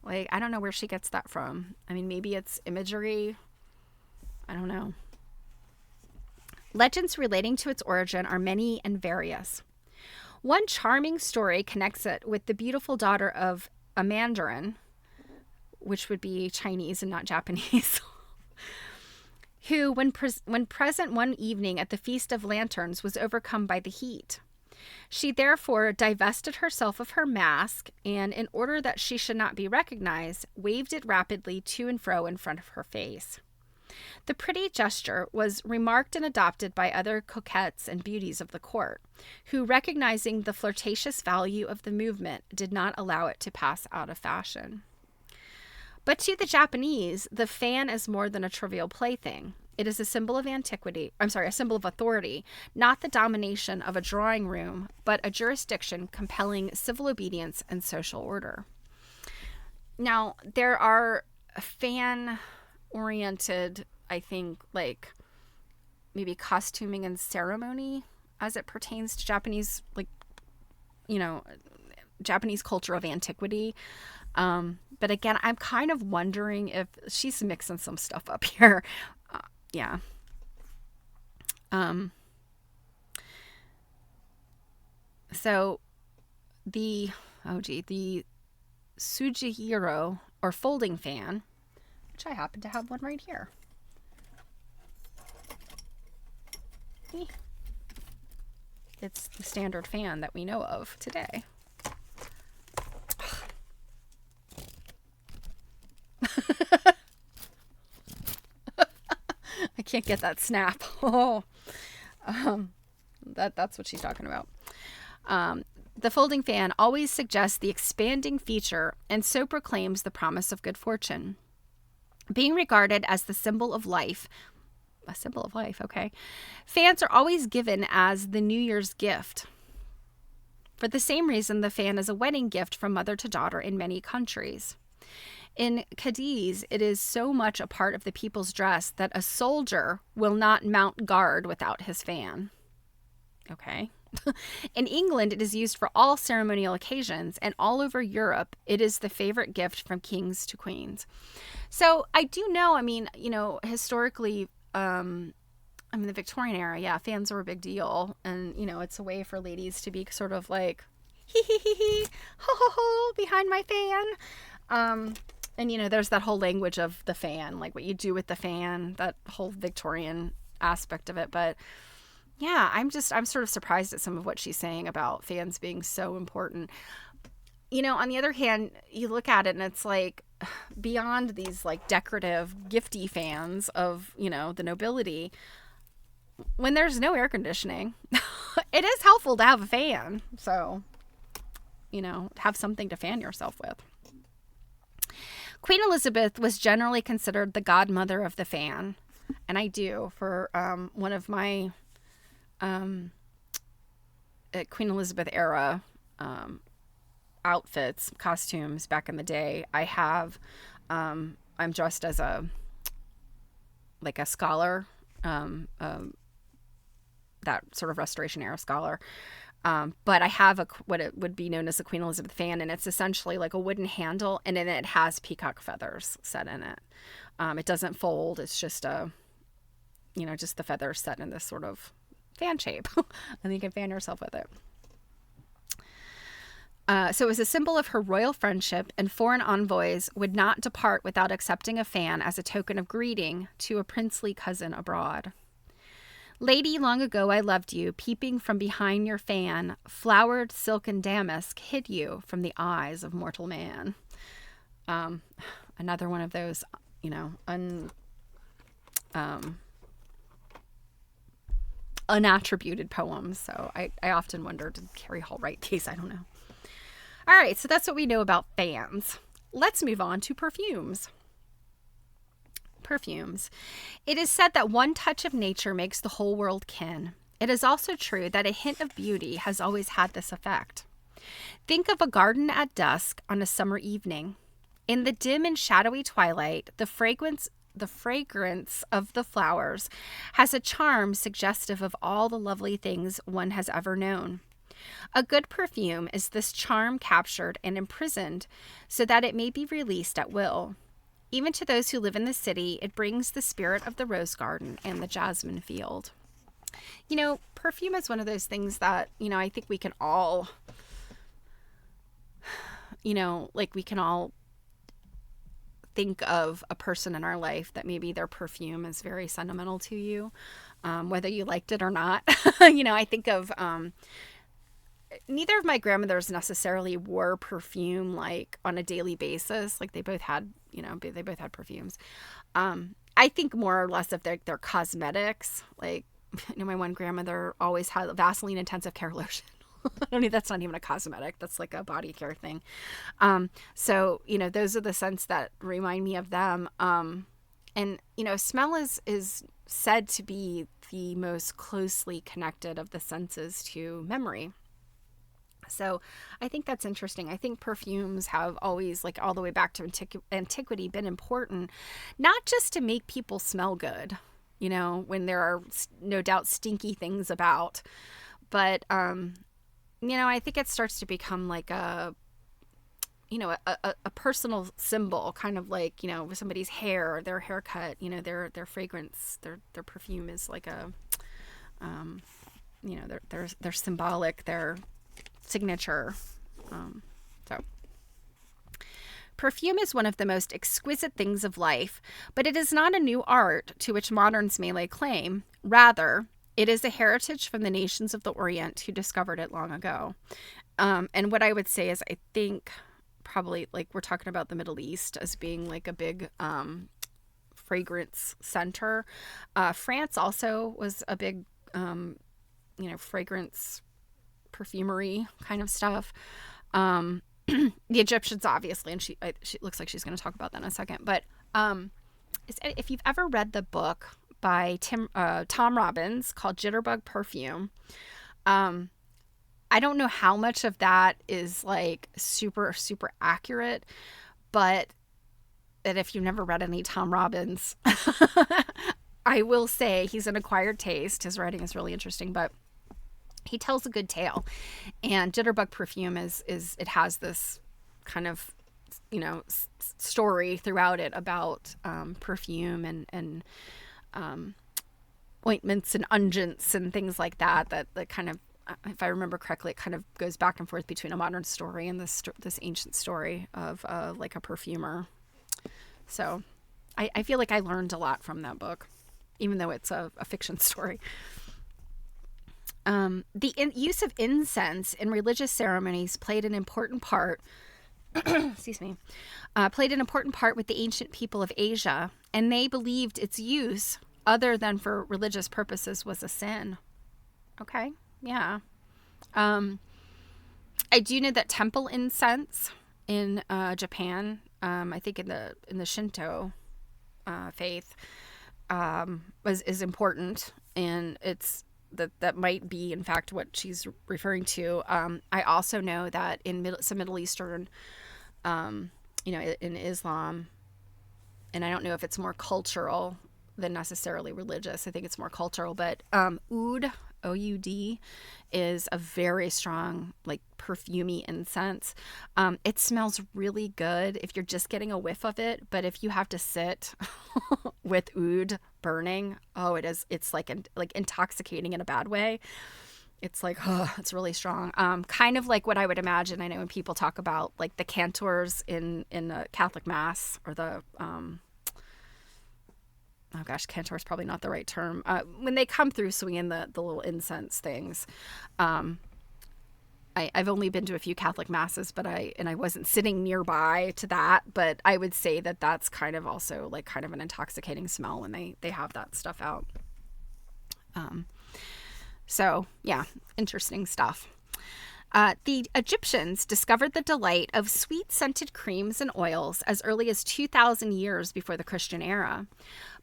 Like, I don't know where she gets that from. I mean, maybe it's imagery. I don't know. Legends relating to its origin are many and various. One charming story connects it with the beautiful daughter of a mandarin, which would be Chinese and not Japanese, who, when present one evening at the Feast of Lanterns, was overcome by the heat. She therefore divested herself of her mask and, in order that she should not be recognized, waved it rapidly to and fro in front of her face. The pretty gesture was remarked and adopted by other coquettes and beauties of the court, who, recognizing the flirtatious value of the movement, did not allow it to pass out of fashion. But to the Japanese, the fan is more than a trivial plaything. It is a symbol of a symbol of authority, not the domination of a drawing room, but a jurisdiction compelling civil obedience and social order. Now, there are fan-oriented, I think, like maybe costuming and ceremony as it pertains to Japanese, Japanese culture of antiquity. But again, I'm kind of wondering if she's mixing some stuff up here. Yeah. So the Sujihiro, or folding fan, which I happen to have one right here. It's the standard fan that we know of today. I can't get that snap. That's what she's talking about. The folding fan always suggests the expanding feature and so proclaims the promise of good fortune. Being regarded as the symbol of life, a symbol of life, okay, fans are always given as the New Year's gift. For the same reason, the fan is a wedding gift from mother to daughter in many countries. In Cadiz, it is so much a part of the people's dress that a soldier will not mount guard without his fan. Okay. In England, it is used for all ceremonial occasions, and all over Europe, it is the favorite gift from kings to queens. So I do know, historically, the Victorian era, yeah, fans were a big deal. And, it's a way for ladies to be sort of like, hee hee hee hee, ho ho ho, behind my fan. And, there's that whole language of the fan, like what you do with the fan, that whole Victorian aspect of it. But yeah, I'm sort of surprised at some of what she's saying about fans being so important. On the other hand, you look at it and it's like, beyond these like decorative, gifty fans of, the nobility, when there's no air conditioning, it is helpful to have a fan. So, have something to fan yourself with. Queen Elizabeth was generally considered the godmother of the fan. And I do. For one of my Queen Elizabeth era outfits, costumes back in the day, I have, I'm dressed as a scholar, that sort of Restoration era scholar. But I have what it would be known as a Queen Elizabeth fan, and it's essentially like a wooden handle, and then it has peacock feathers set in it. It doesn't fold. It's just just the feathers set in this sort of fan shape, and you can fan yourself with it. So it was a symbol of her royal friendship, and foreign envoys would not depart without accepting a fan as a token of greeting to a princely cousin abroad. Lady, long ago I loved you, peeping from behind your fan, flowered silken damask hid you from the eyes of mortal man. Another one of those, unattributed poems. So I often wonder, did Carrie Hall write these? I don't know. All right, so that's what we know about fans. Let's move on to perfumes. Perfumes. It is said that one touch of nature makes the whole world kin. It is also true that a hint of beauty has always had this effect. Think of a garden at dusk on a summer evening. In the dim and shadowy twilight, the fragrance of the flowers has a charm suggestive of all the lovely things one has ever known. A good perfume is this charm captured and imprisoned so that it may be released at will. Even to those who live in the city, it brings the spirit of the rose garden and the jasmine field. Perfume is one of those things that, I think we can all, we can all think of a person in our life that maybe their perfume is very sentimental to you, whether you liked it or not. I think of, neither of my grandmothers necessarily wore perfume like on a daily basis. Like they both had perfumes. I think more or less of their cosmetics. Like, my one grandmother always had Vaseline intensive care lotion. That's not even a cosmetic. That's like a body care thing. So, those are the scents that remind me of them. And, smell is said to be the most closely connected of the senses to memory. So I think that's interesting. I think perfumes have always, like all the way back to antiquity, been important, not just to make people smell good, when there are no doubt stinky things about, but, I think it starts to become like a personal symbol, kind of like, with somebody's hair, their haircut, their fragrance, their perfume is like a, they're symbolic, they're signature. Perfume is one of the most exquisite things of life, but it is not a new art to which moderns may lay claim. Rather, it is a heritage from the nations of the Orient who discovered it long ago. And what I would say is, I think probably like we're talking about the Middle East as being like a big fragrance center. France also was a big, fragrance perfumery kind of stuff. The Egyptians, obviously, and she looks like she's going to talk about that in a second. But if you've ever read the book by Tom Robbins called Jitterbug Perfume, I don't know how much of that is like super, super accurate, but that if you've never read any Tom Robbins, I will say he's an acquired taste. His writing is really interesting, but he tells a good tale. And Jitterbug Perfume is it has this kind of, story throughout it about perfume and ointments and unguents and things like that kind of, if I remember correctly, it kind of goes back and forth between a modern story and this ancient story of like a perfumer. So I feel like I learned a lot from that book, even though it's a fiction story. The use of incense in religious ceremonies played an important part excuse me, played an important part with the ancient people of Asia, and they believed its use, other than for religious purposes, was a sin. Okay, yeah. I do know that temple incense in Japan, I think in the Shinto faith, is important, and it's that might be in fact what she's referring to. I also know that in some Middle Eastern, in Islam, and I don't know if it's more cultural than necessarily religious. I think it's more cultural, but oud, O-U-D, is a very strong, like, perfumey incense. It smells really good if you're just getting a whiff of it, but if you have to sit with oud burning, it's like intoxicating in a bad way. It's like, it's really strong. Kind of like what I would imagine. I know when people talk about like the cantors in the Catholic Mass, or the, oh gosh, cantor is probably not the right term. When they come through swinging the little incense things. I've only been to a few Catholic Masses, but I wasn't sitting nearby to that, but I would say that that's kind of also like kind of an intoxicating smell when they have that stuff out. So yeah, interesting stuff. The Egyptians discovered the delight of sweet scented creams and oils as early as 2,000 years before the Christian era.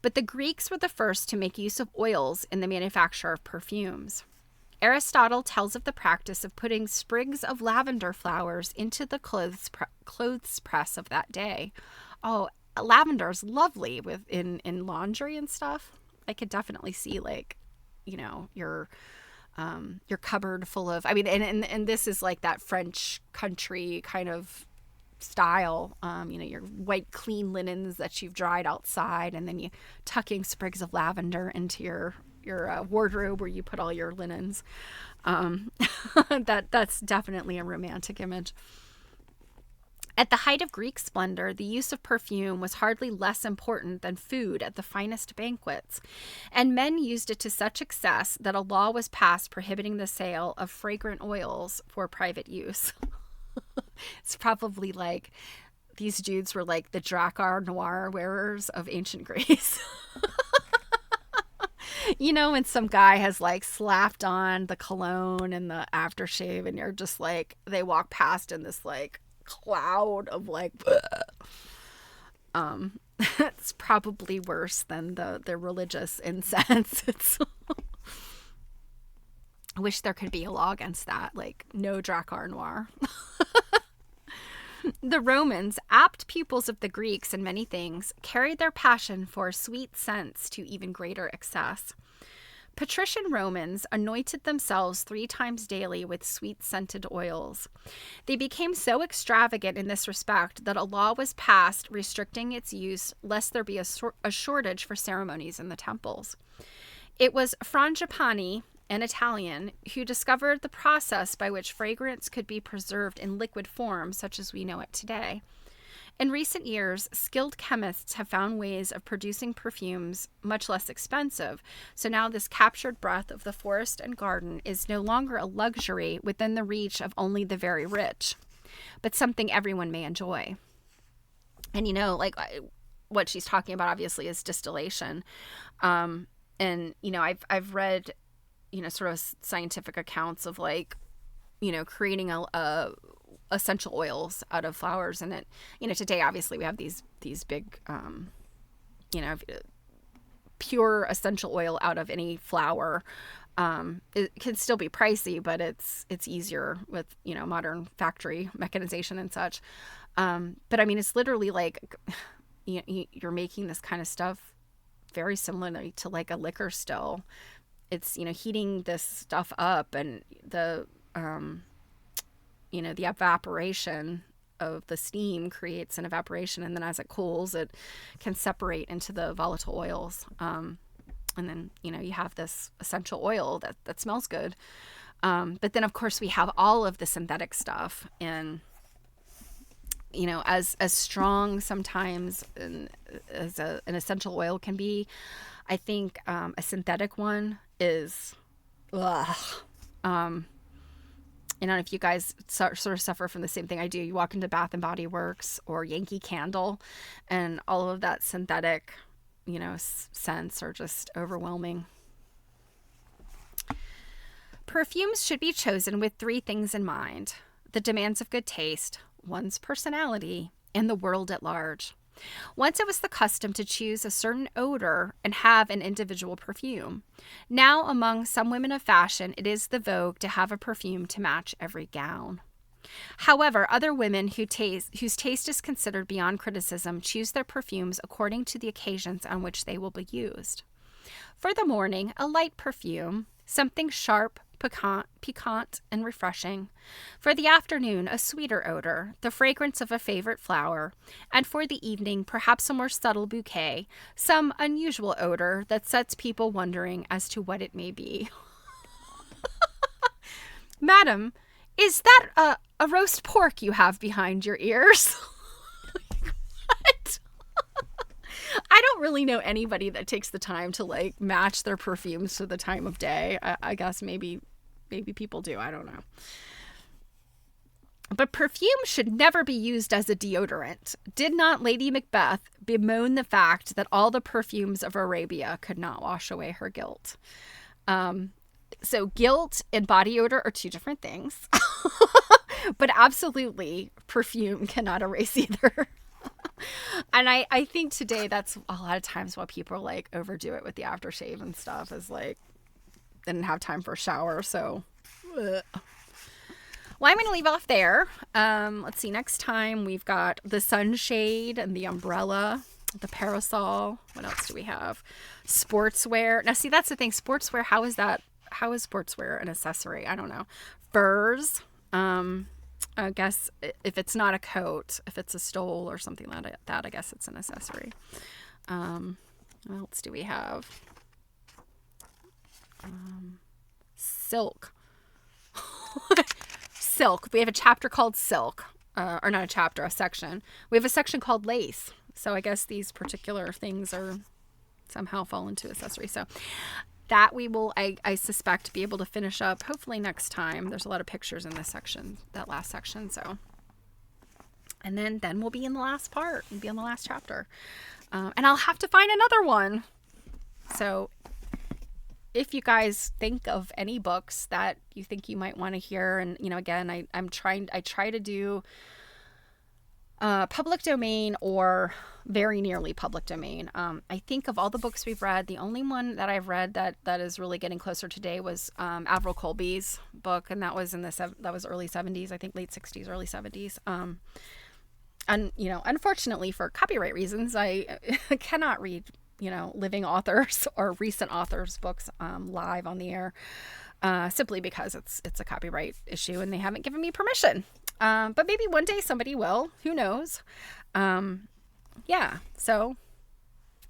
But the Greeks were the first to make use of oils in the manufacture of perfumes. Aristotle tells of the practice of putting sprigs of lavender flowers into the clothes press of that day. Oh, lavender is lovely in laundry and stuff. I could definitely see, like, your cupboard full of, I mean, and this is like that French country kind of style, your white clean linens that you've dried outside, and then you tucking sprigs of lavender into your wardrobe where you put all your linens. That's definitely a romantic image. At the height of Greek splendor, the use of perfume was hardly less important than food at the finest banquets, and men used it to such excess that a law was passed prohibiting the sale of fragrant oils for private use. It's probably like these dudes were like the Drakkar Noir wearers of ancient Greece. When some guy has like slapped on the cologne and the aftershave, and you're just like, they walk past in this like cloud of like, it's probably worse than the religious incense. I wish there could be a law against that, like no Drakkar Noir. The Romans, apt pupils of the Greeks in many things, carried their passion for sweet scents to even greater excess. Patrician Romans anointed themselves 3 times daily with sweet-scented oils. They became so extravagant in this respect that a law was passed restricting its use lest there be a shortage for ceremonies in the temples. It was Frangipani, an Italian, who discovered the process by which fragrance could be preserved in liquid form, such as we know it today. In recent years, skilled chemists have found ways of producing perfumes much less expensive, so now this captured breath of the forest and garden is no longer a luxury within the reach of only the very rich, but something everyone may enjoy. And what she's talking about obviously is distillation. And I've read sort of scientific accounts of creating a essential oils out of flowers. And it, today obviously we have these big pure essential oil out of any flower. It can still be pricey, but it's easier with, modern factory mechanization and such. But I mean, it's literally like you're making this kind of stuff very similarly to like a liquor still. It's, heating this stuff up, and the evaporation of the steam creates an evaporation, and then as it cools, it can separate into the volatile oils. And then, you have this essential oil that smells good. But then, of course, we have all of the synthetic stuff, and, as strong sometimes as an essential oil can be, I think a synthetic one is, ugh. If you guys sort of suffer from the same thing I do, you walk into Bath and Body Works or Yankee Candle, and all of that synthetic, scents are just overwhelming. Perfumes should be chosen with 3 things in mind: the demands of good taste, one's personality, and the world at large. Once it was the custom to choose a certain odor and have an individual perfume. Now, among some women of fashion, it is the vogue to have a perfume to match every gown. However, other women whose taste is considered beyond criticism choose their perfumes according to the occasions on which they will be used. For the morning, a light perfume, something sharp, piquant, and refreshing. For the afternoon, a sweeter odor, the fragrance of a favorite flower. And for the evening, perhaps a more subtle bouquet, some unusual odor that sets people wondering as to what it may be. Madam, is that a roast pork you have behind your ears? What? I don't really know anybody that takes the time to like match their perfumes to the time of day. I guess maybe people do. I don't know. But perfume should never be used as a deodorant. Did not Lady Macbeth bemoan the fact that all the perfumes of Arabia could not wash away her guilt? So guilt and body odor are 2 different things. But absolutely, perfume cannot erase either. And I think today that's a lot of times why people like overdo it with the aftershave and stuff, is like didn't have time for a shower. So, ugh. Well, I'm going to leave off there. Let's see. Next time we've got the sunshade and the umbrella, the parasol. What else do we have? Sportswear. Now, see, that's the thing. Sportswear. How is that? How is sportswear an accessory? I don't know. Furs. I guess if it's not a coat, if it's a stole or something like that, I guess it's an accessory. What else do we have? Silk. Silk. We have a chapter called silk. Or not a chapter, a section. We have a section called lace. So I guess these particular things are somehow fall into accessory. So that we will, I suspect, be able to finish up hopefully next time. There's a lot of pictures in this section, that last section. So, and then we'll be in the last part. We'll be in the last chapter. And I'll have to find another one. So if you guys think of any books that you think you might want to hear, and, again, I try to do public domain or very nearly public domain. I think of all the books we've read, the only one that I've read that is really getting closer today was Avril Colby's book, and that was that was early 70s, I think late 60s, early 70s. And unfortunately for copyright reasons, I cannot read living authors or recent authors' books live on the air, simply because it's a copyright issue and they haven't given me permission. But maybe one day somebody will. Who knows? Yeah. So,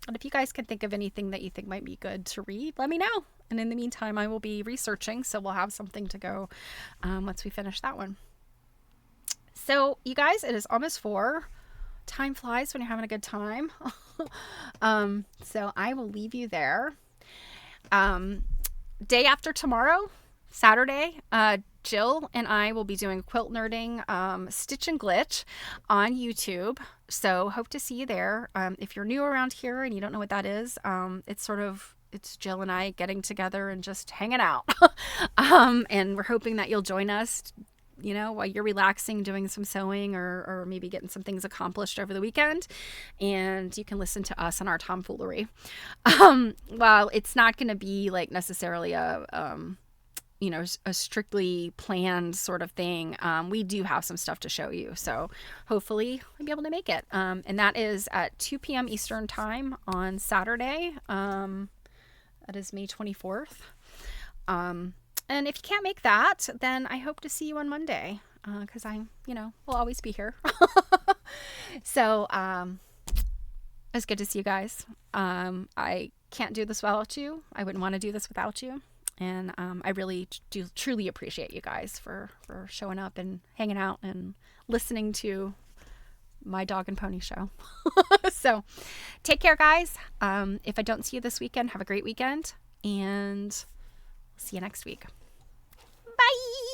and if you guys can think of anything that you think might be good to read, let me know. And in the meantime, I will be researching, so we'll have something to go once we finish that one. So, you guys, it is almost 4. Time flies when you're having a good time. So I will leave you there. Day after tomorrow, Saturday, Jill and I will be doing quilt nerding, Stitch and Glitch on YouTube. So hope to see you there. If you're new around here and you don't know what that is, it's Jill and I getting together and just hanging out. And we're hoping that you'll join us while you're relaxing, doing some sewing or maybe getting some things accomplished over the weekend. And you can listen to us on our tomfoolery. While it's not going to be like necessarily a strictly planned sort of thing, we do have some stuff to show you. So hopefully we'll be able to make it. And that is at 2 p.m. Eastern time on Saturday. That is May 24th. And if you can't make that, then I hope to see you on Monday, because we'll always be here. So it's good to see you guys. I can't do this without you. I wouldn't want to do this without you. And I really do truly appreciate you guys for showing up and hanging out and listening to my dog and pony show. So take care, guys. If I don't see you this weekend, have a great weekend, and see you next week. Bye.